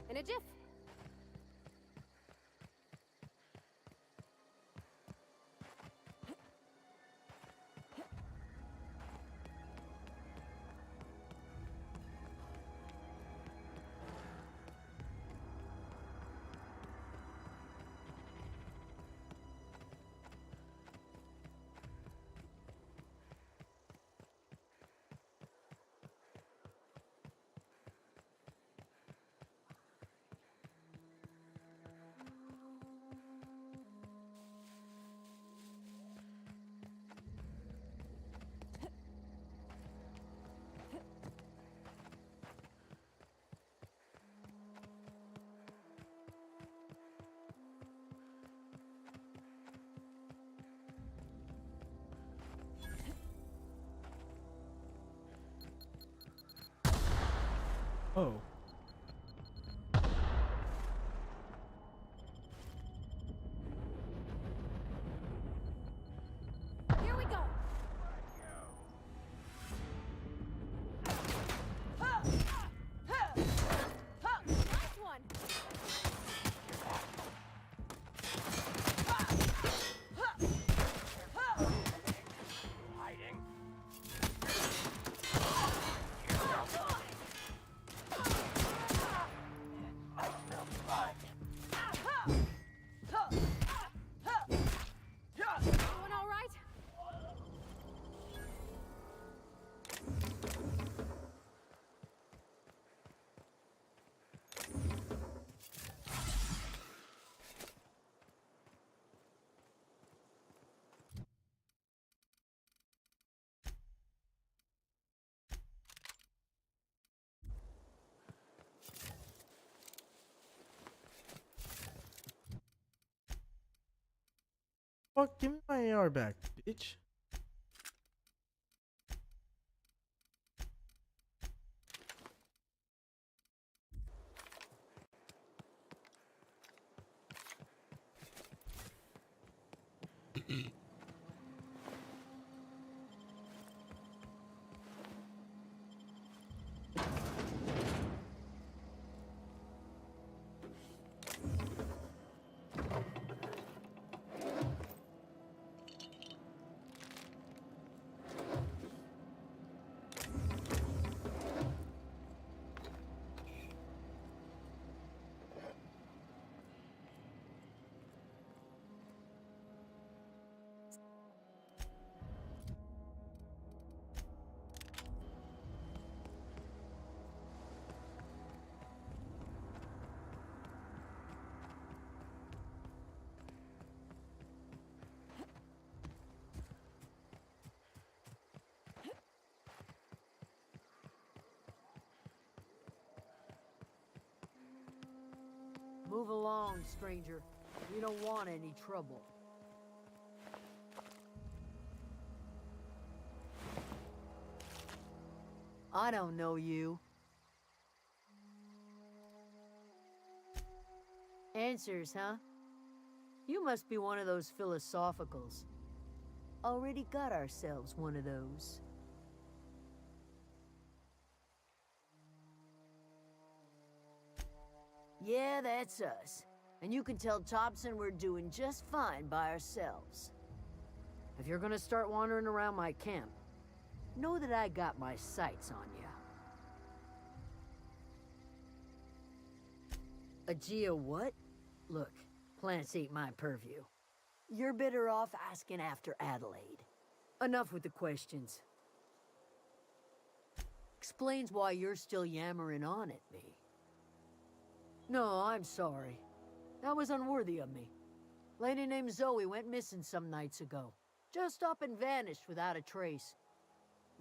In a jiff. Oh. Here we go. Nice one. Hiding. Everyone all right? Fuck, give me my AR back, bitch. along, stranger. We don't want any trouble. I don't know you. Answers, huh? You must be one of those philosophicals. Already got ourselves one of those. Yeah, that's us. And you can tell Thompson we're doing just fine by ourselves. If you're gonna start wandering around my camp, know that I got my sights on you. Aegea what? Look, plants ain't my purview. You're better off asking after Adelaide. Enough with the questions. Explains why you're still yammering on at me. No, I'm sorry. That was unworthy of me. Lady named Zoe went missing some nights ago. Just up and vanished without a trace.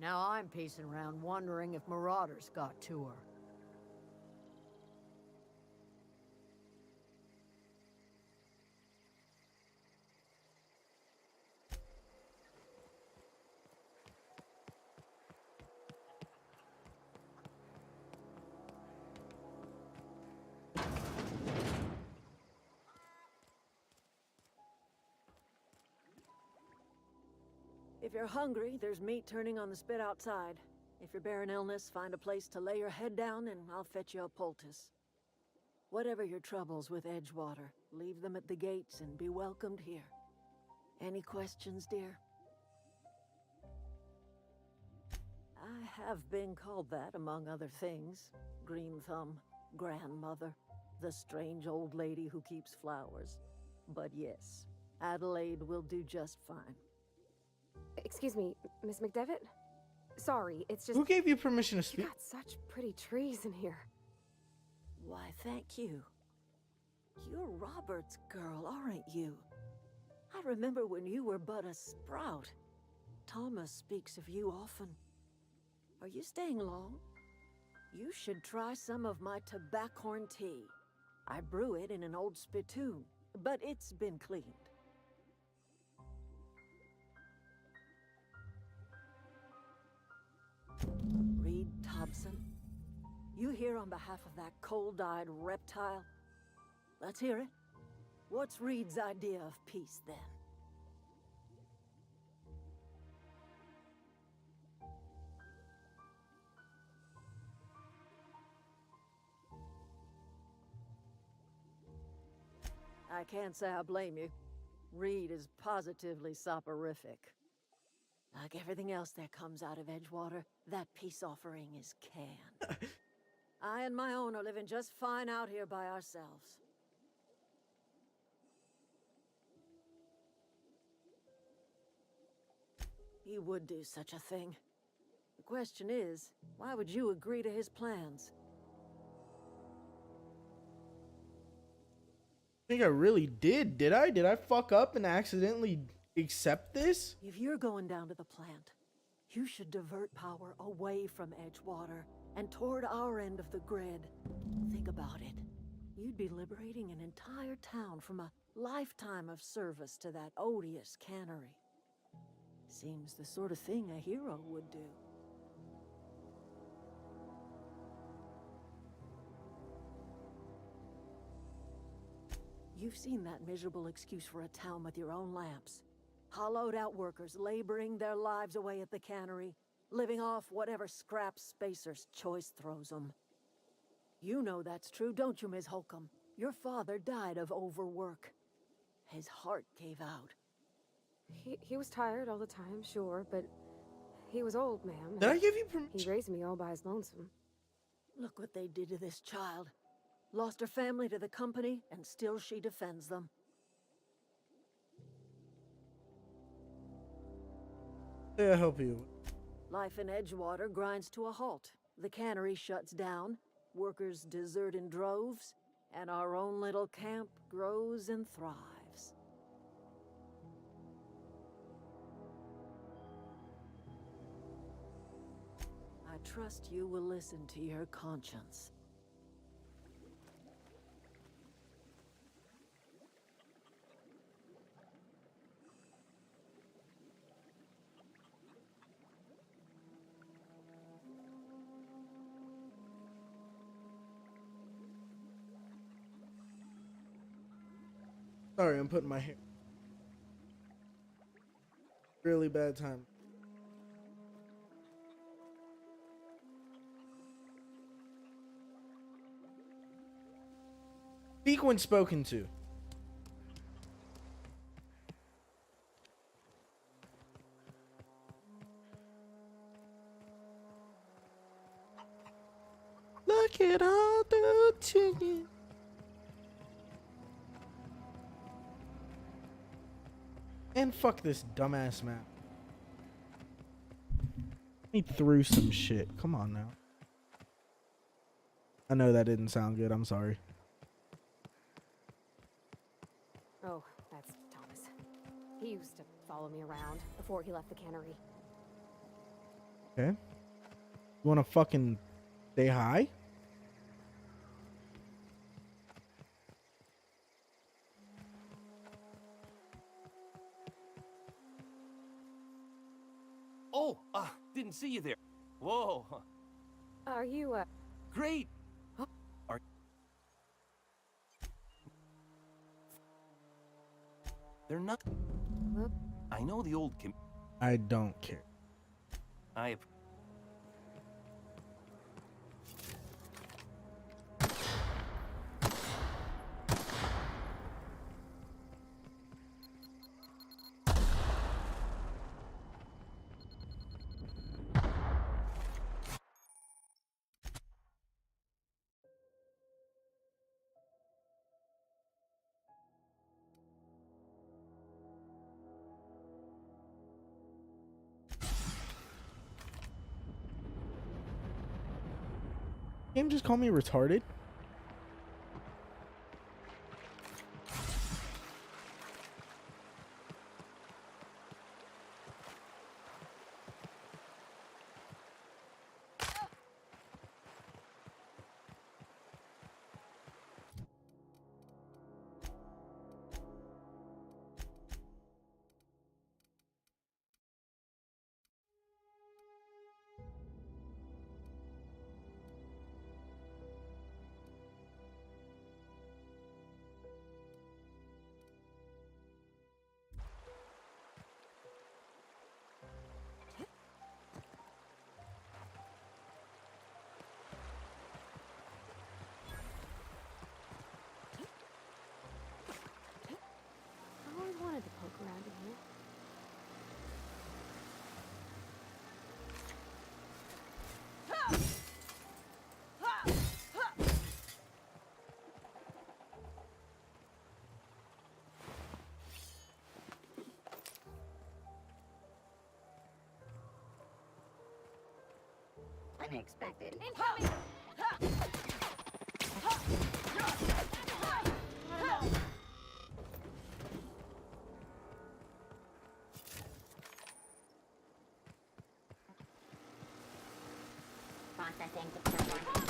Now I'm pacing around wondering if marauders got to her. If you're hungry, there's meat turning on the spit outside. If you're bearing illness, find a place to lay your head down and I'll fetch you a poultice. Whatever your troubles with Edgewater, leave them at the gates and be welcomed here. Any questions, dear? I have been called that, among other things. Green Thumb, grandmother, the strange old lady who keeps flowers. But yes, Adelaide will do just fine. Excuse me, Miss McDevitt? Sorry, it's just... Who gave you permission to speak? You got such pretty trees in here. Why, thank you. You're Robert's girl, aren't you? I remember when you were but a sprout. Thomas speaks of you often. Are you staying long? You should try some of my tobaccorn tea. I brew it in an old spittoon, but it's been cleaned. Reed Thompson? You here on behalf of that cold-eyed reptile? Let's hear it. What's Reed's idea of peace, then? I can't say I blame you. Reed is positively soporific. Like everything else that comes out of Edgewater, that peace offering is canned. I and my own are living just fine out here by ourselves. He would do such a thing. The question is, why would you agree to his plans? I think I really did I? Did I fuck up and accidentally accept this? If you're going down to the plant, you should divert power away from Edgewater and toward our end of the grid. Think about it. You'd be liberating an entire town from a lifetime of service to that odious cannery. Seems the sort of thing a hero would do. You've seen that miserable excuse for a town with your own lamps. Hollowed out workers laboring their lives away at the cannery, living off whatever scraps Spacer's Choice throws them. You know that's true, don't you, Ms. Holcomb? Your father died of overwork. His heart gave out. He was tired all the time, sure, but he was old, ma'am. Did I give you permission? He raised me all by his lonesome. Look what they did to this child. Lost her family to the company, and still she defends them. Yeah, I'll help you. Life in Edgewater grinds to a halt. The cannery shuts down, workers desert in droves, and our own little camp grows and thrives. I trust you will listen to your conscience. Sorry, I'm putting my hair. Really bad time. Speak when spoken to. Look at all the chicken. And fuck this dumbass map. Me through some shit. Come on now. I know that didn't sound good. I'm sorry. Oh, that's Thomas. He used to follow me around before he left the cannery. Okay. You wanna fucking say hi? Oh, didn't see you there. Whoa. Are you, Great. Are... They're not... Look. I know the old I don't care. I... Game just call me retarded? I always wanted to poke around in here. Unexpected. Incoming! Processing deployment.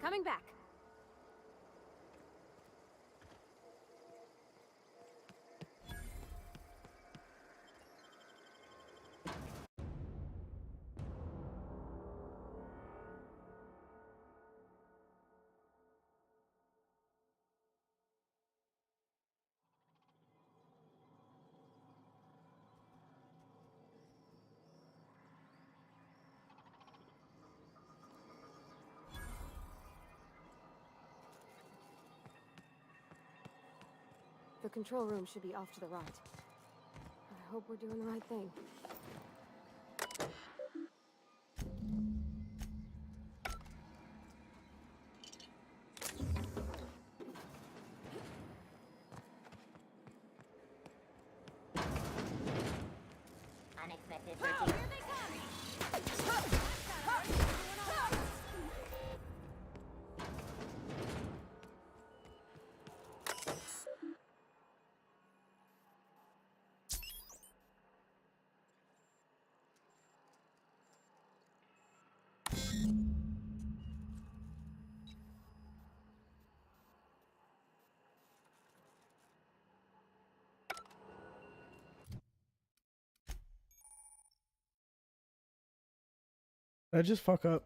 Coming back. The control room should be off to the right. I hope we're doing the right thing. Unexpected. Did I just fuck up?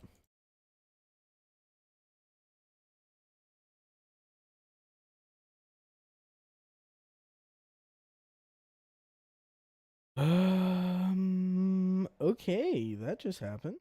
Okay, that just happened.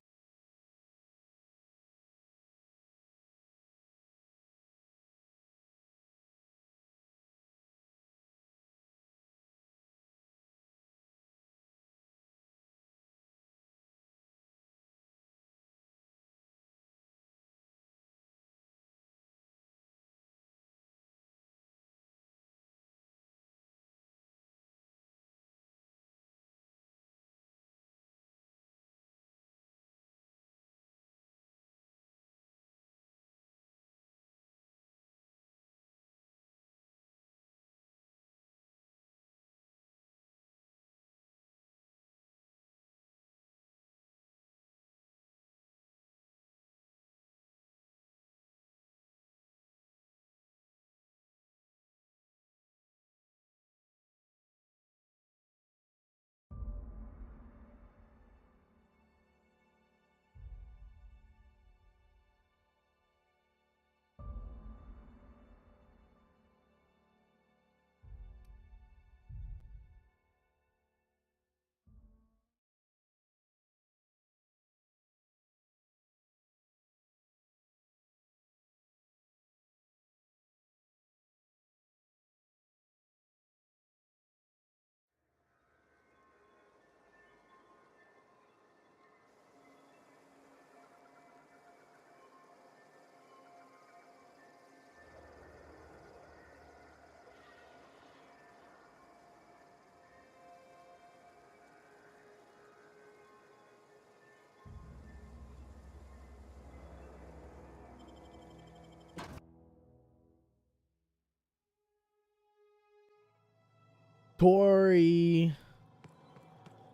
Tori,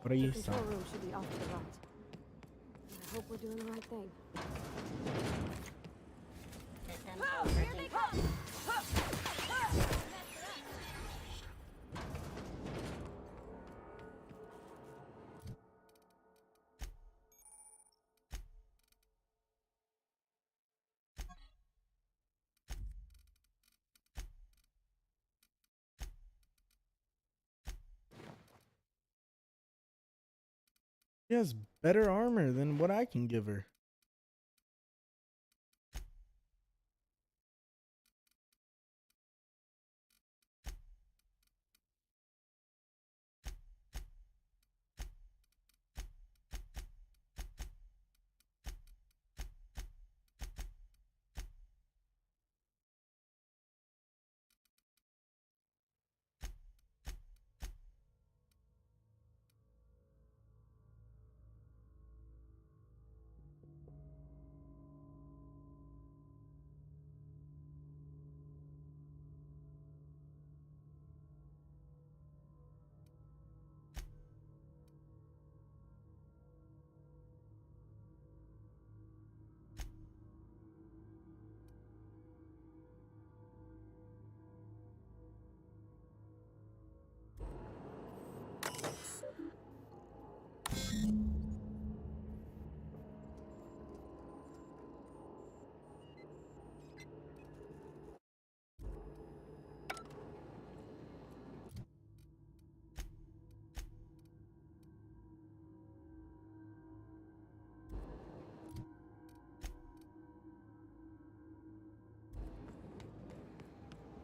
what are you The saying? control room should be off to the right. I hope we're doing the right thing. She has better armor than what I can give her.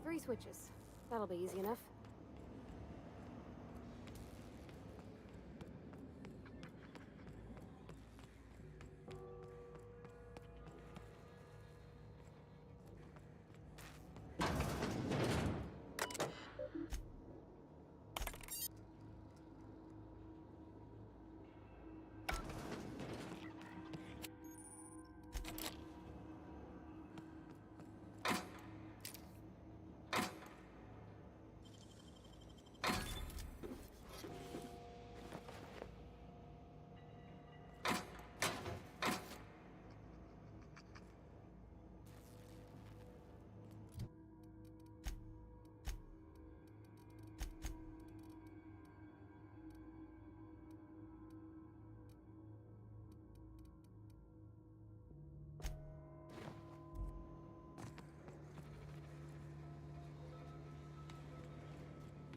Three switches. That'll be easy enough.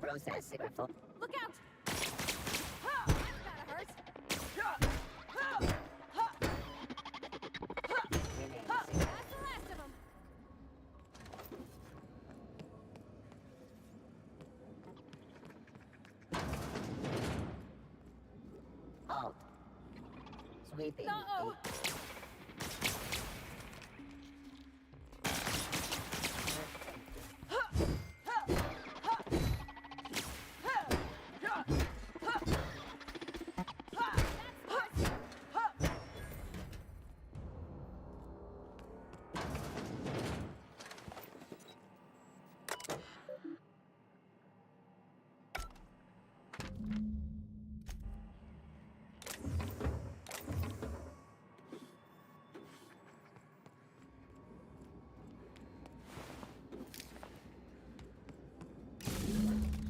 processing. Look out! Ha! That hurt. That's the last of them. Halt. Sweeping. No!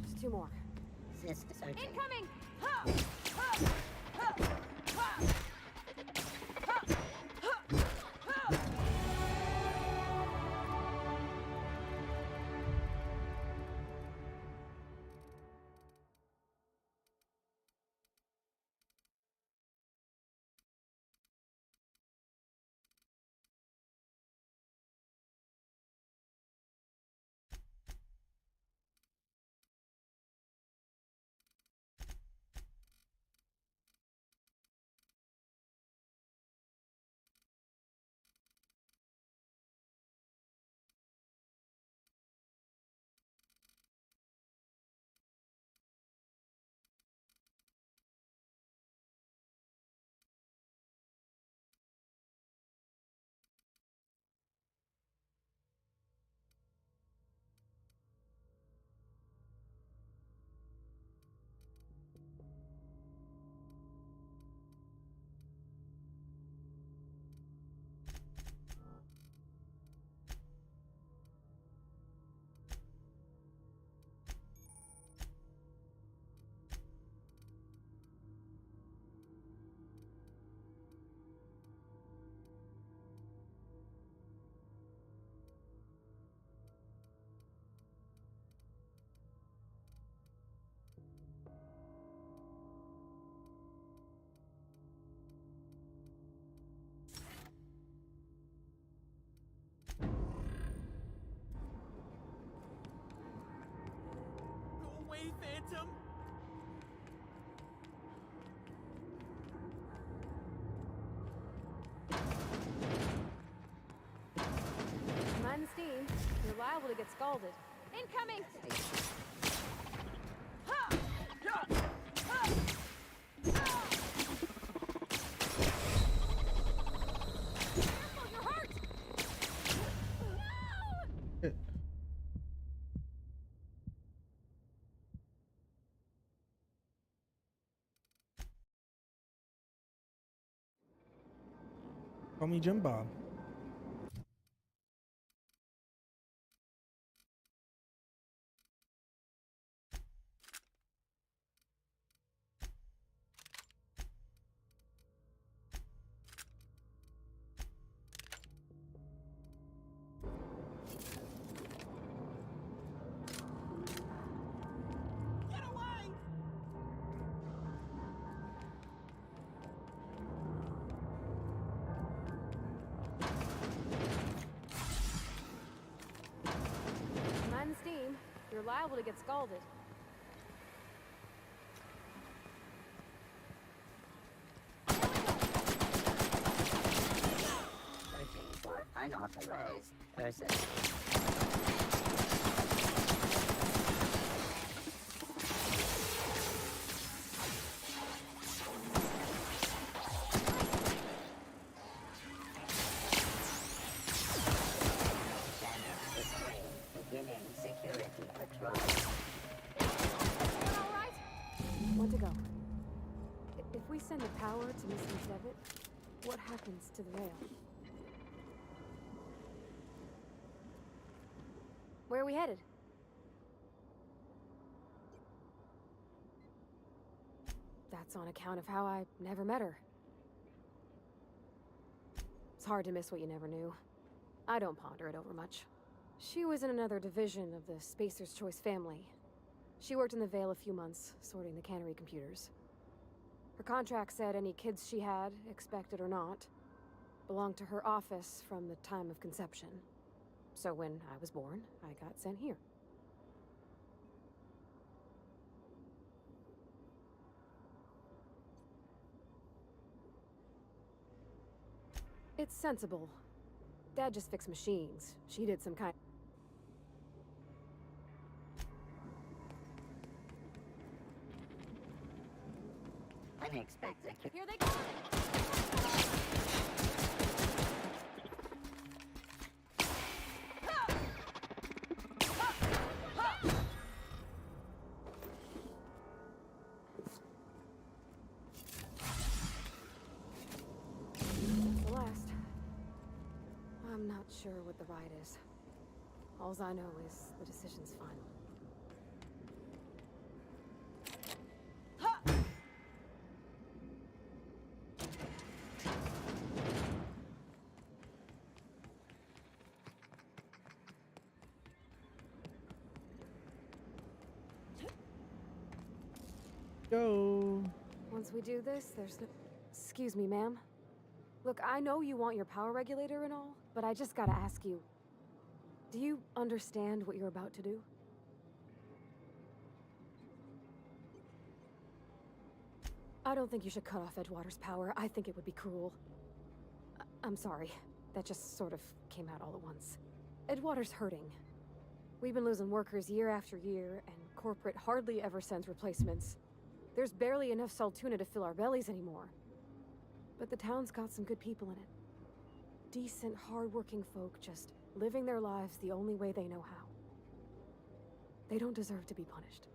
Just 2 more. System searching. Incoming! Go away, Phantom! Mind the steam. You're liable to get scalded. Incoming! Careful, you're hurt! No! Call me Jim Bob. Get away! Mind the steam. You're liable to get scalded. Searching for unauthorized person. Beginning security patrol. Everyone all right? One to go. If we send the power to Missing Devitt, what happens to the rail? Where are we headed? That's on account of how I never met her. It's hard to miss what you never knew. I don't ponder it over much. She was in another division of the Spacer's Choice family. She worked in the Vale a few months, sorting the cannery computers. Her contract said any kids she had, expected or not, belonged to her office from the time of conception. So when I was born, I got sent here. It's sensible. Dad just fixed machines. She did some kind... Unexpected. Here they come! That's the last. I'm not sure what the ride is. Alls I know is the decision's final. Go. Once we do this, there's no... Excuse me, ma'am. Look, I know you want your power regulator and all, but I just gotta ask you. Do you understand what you're about to do? I don't think you should cut off Edgewater's power. I think it would be cruel. I'm sorry. That just sort of came out all at once. Edgewater's hurting. We've been losing workers year after year, and corporate hardly ever sends replacements. There's barely enough Saltuna to fill our bellies anymore. But the town's got some good people in it. Decent, hard-working folk just living their lives the only way they know how. They don't deserve to be punished.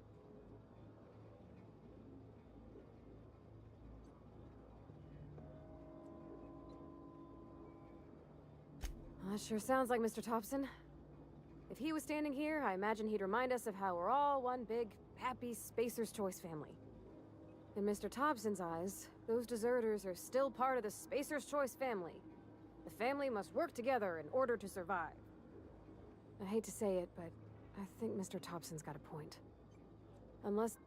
That sure sounds like Mr. Thompson. If he was standing here, I imagine he'd remind us of how we're all one big, happy Spacer's Choice family. In Mr. Thompson's eyes, those deserters are still part of the Spacer's Choice family. The family must work together in order to survive. I hate to say it, but I think Mr. Thompson's got a point. Unless...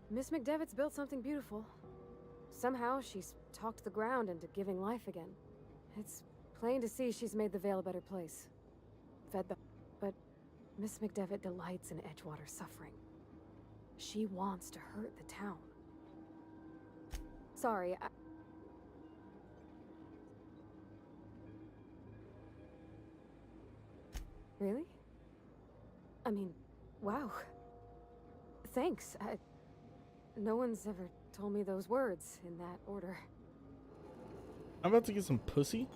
Miss McDevitt's built something beautiful. Somehow, she's talked the ground into giving life again. It's plain to see she's made the Vale a better place. Fed the... But Miss McDevitt delights in Edgewater's suffering. She wants to hurt the town. Sorry, Really? I mean, wow. Thanks. No one's ever told me those words in that order. I'm about to get some pussy.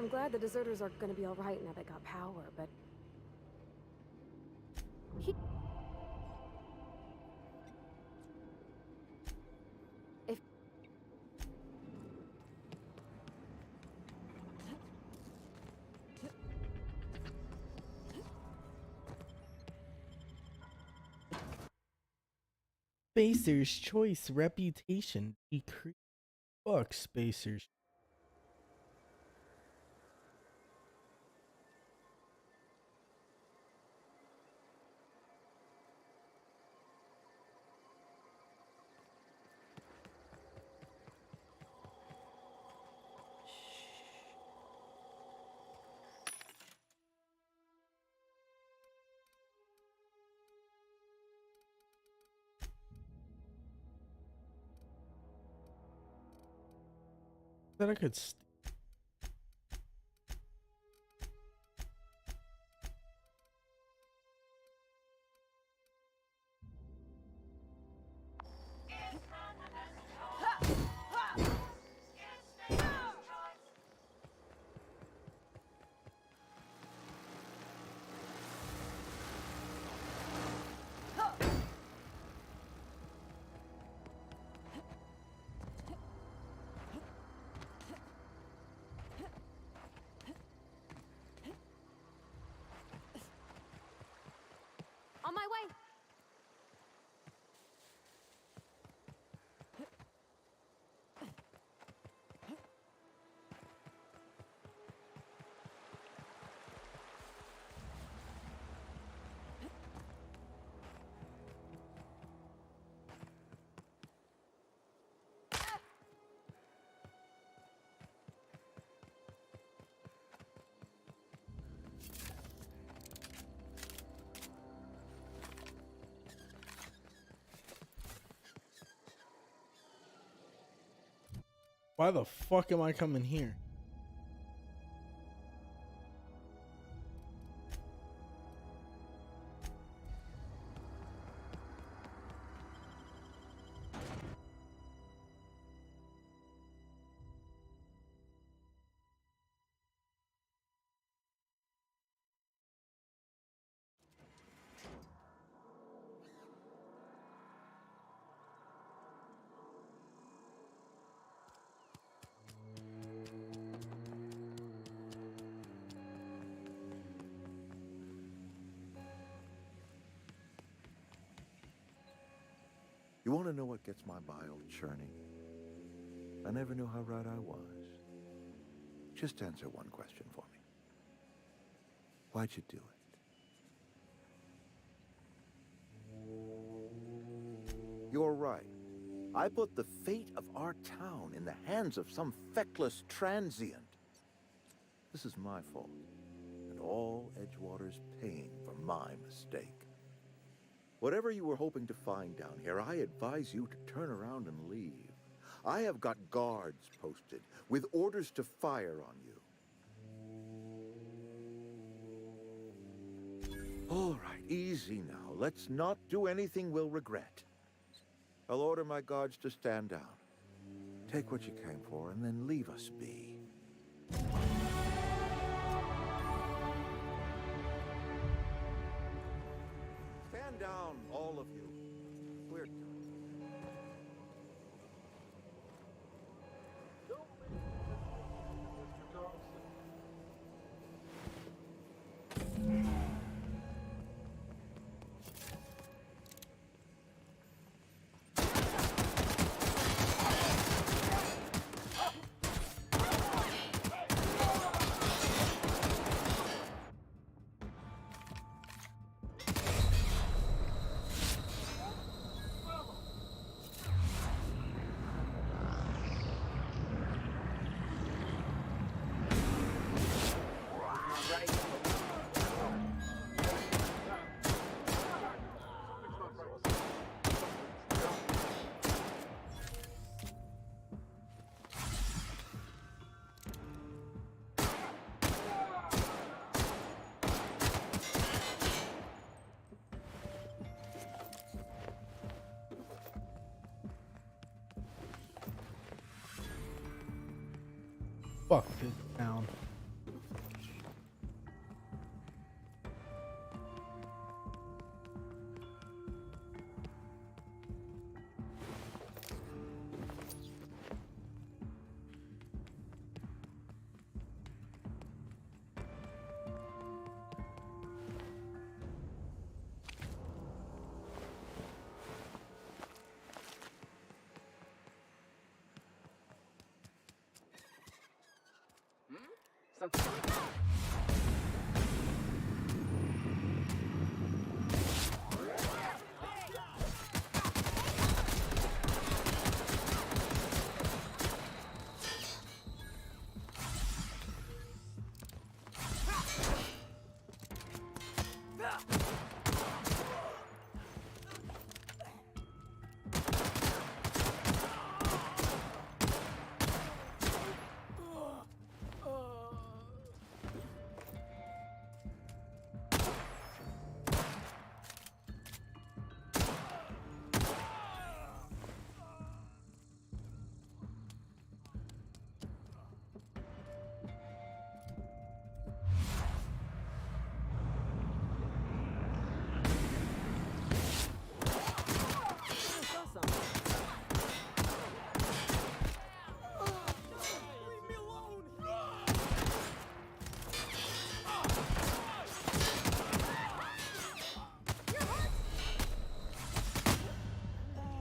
I'm glad the deserters are gonna be alright now they got power, but... If... Spacer's Choice reputation decrease. Fuck Spacer's. That I could On my way! Why the fuck am I coming here? You want to know what gets my bile churning? I never knew how right I was. Just answer one question for me. Why'd you do it? You're right. I put the fate of our town in the hands of some feckless transient. This is my fault, and all Edgewater's paying for my mistake. Whatever you were hoping to find down here, I advise you to turn around and leave. I have got guards posted with orders to fire on you. All right, easy now. Let's not do anything we'll regret. I'll order my guards to stand down. Take what you came for and then leave us be. Stand down, all of you. We're done. Fuck this town.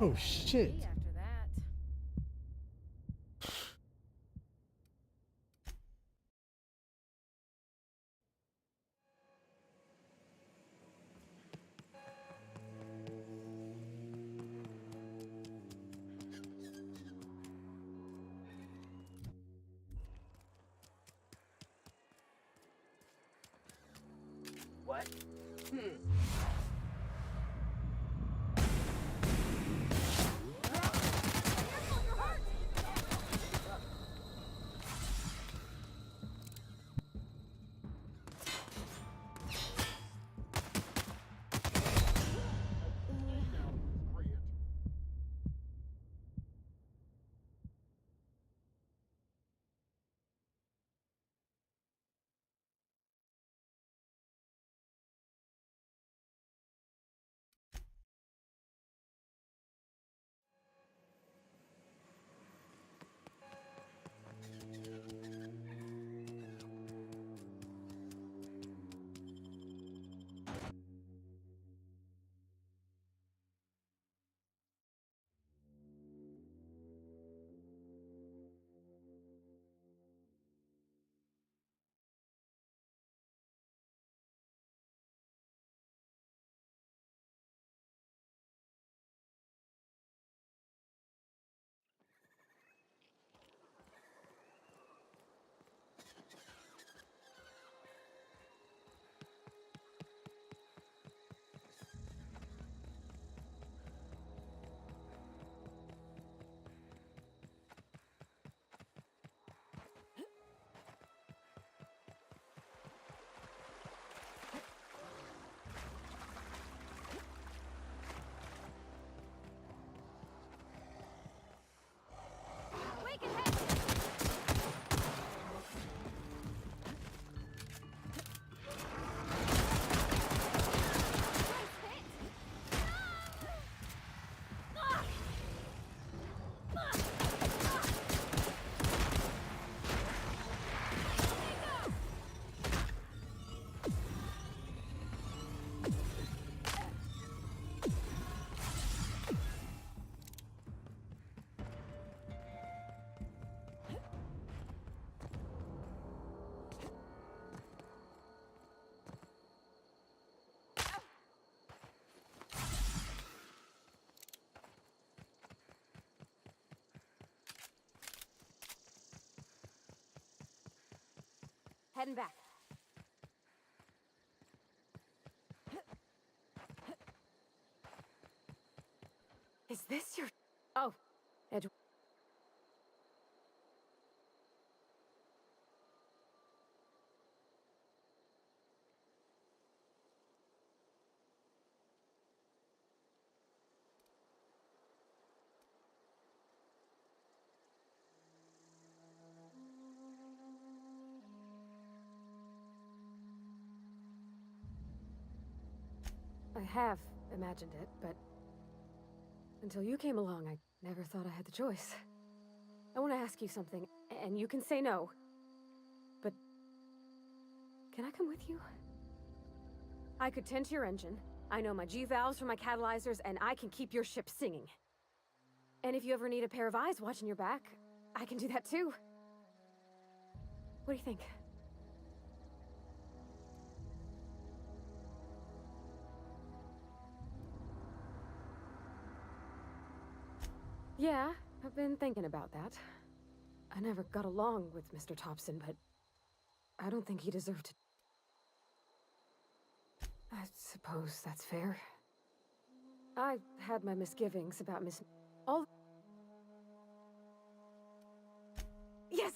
Oh shit. After that. What? Hmm. Heading back. Is this your... Oh, Edge... I have imagined it, but until you came along, I never thought I had the choice. I want to ask you something, and you can say no. But can I come with you? I could tend to your engine. I know my G-valves for my catalyzers, and I can keep your ship singing. And if you ever need a pair of eyes watching your back, I can do that too. What do you think? Yeah, I've been thinking about that. I never got along with Mr. Thompson, but I don't think he deserved to. I suppose that's fair. I had my misgivings about Miss... All... Yes!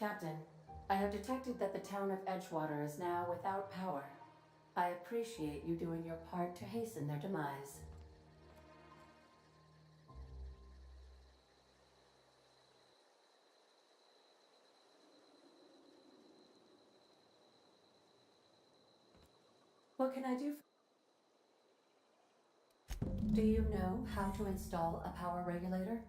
Captain, I have detected that the town of Edgewater is now without power. I appreciate you doing your part to hasten their demise. What can I do? Do you know how to install a power regulator?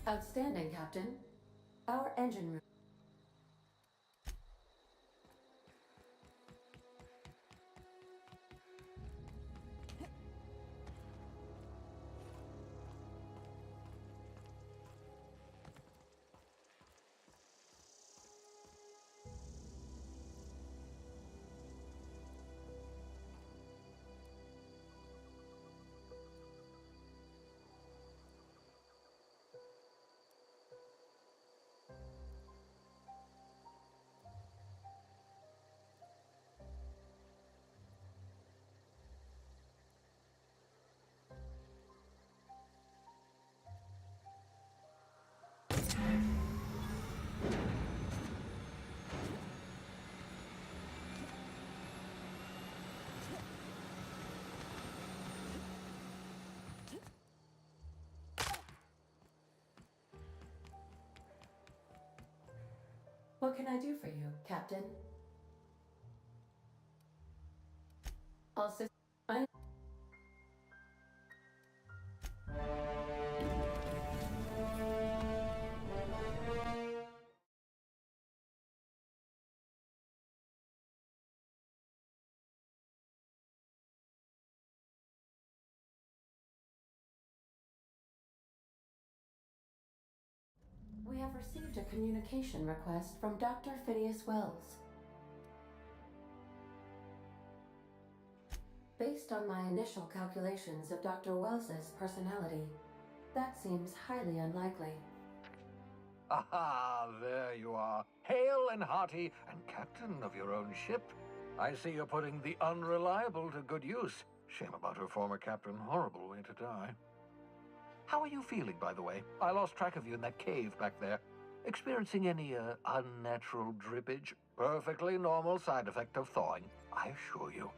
Outstanding, Captain. Our engine room. What can I do for you, Captain? I'll assist. We have received a communication request from Dr. Phineas Wells. Based on my initial calculations of Dr. Wells's personality, that seems highly unlikely. Aha, there you are. Hale and hearty, and captain of your own ship. I see you're putting the unreliable to good use. Shame about her former captain. Horrible way to die. How are you feeling, by the way? I lost track of you in that cave back there. Experiencing any, unnatural drippage? Perfectly normal side effect of thawing, I assure you.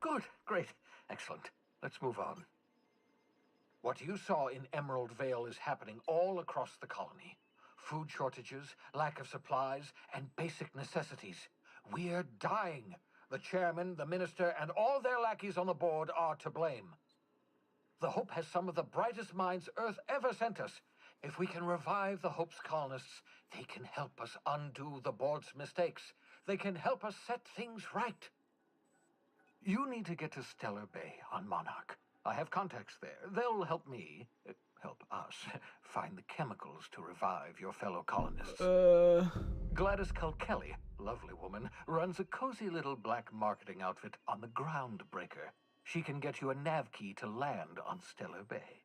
Good, great, excellent. Let's move on. What you saw in Emerald Vale is happening all across the colony. Food shortages, lack of supplies, and basic necessities. We're dying. The chairman, the minister, and all their lackeys on the board are to blame. The Hope has some of the brightest minds Earth ever sent us. If we can revive the Hope's colonists, they can help us undo the board's mistakes. They can help us set things right. You need to get to Stellar Bay on Monarch. I have contacts there. They'll help me, help us, find the chemicals to revive your fellow colonists. Gladys Kilkelly, lovely woman, runs a cozy little black marketing outfit on the Groundbreaker. She can get you a nav key to land on Stellar Bay.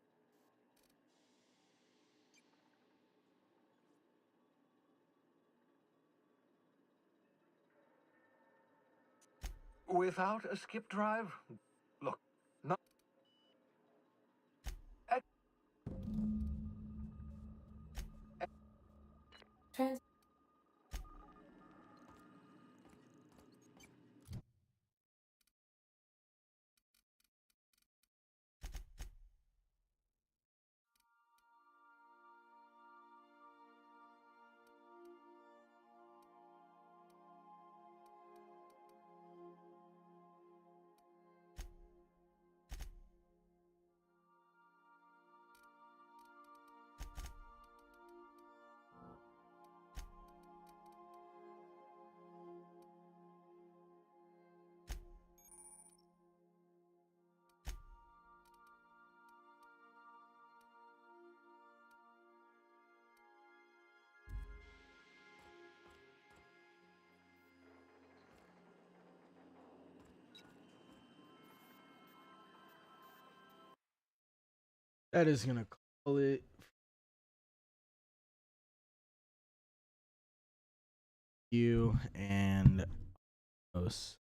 Without a skip drive? Look, not... That is gonna call it. You and us.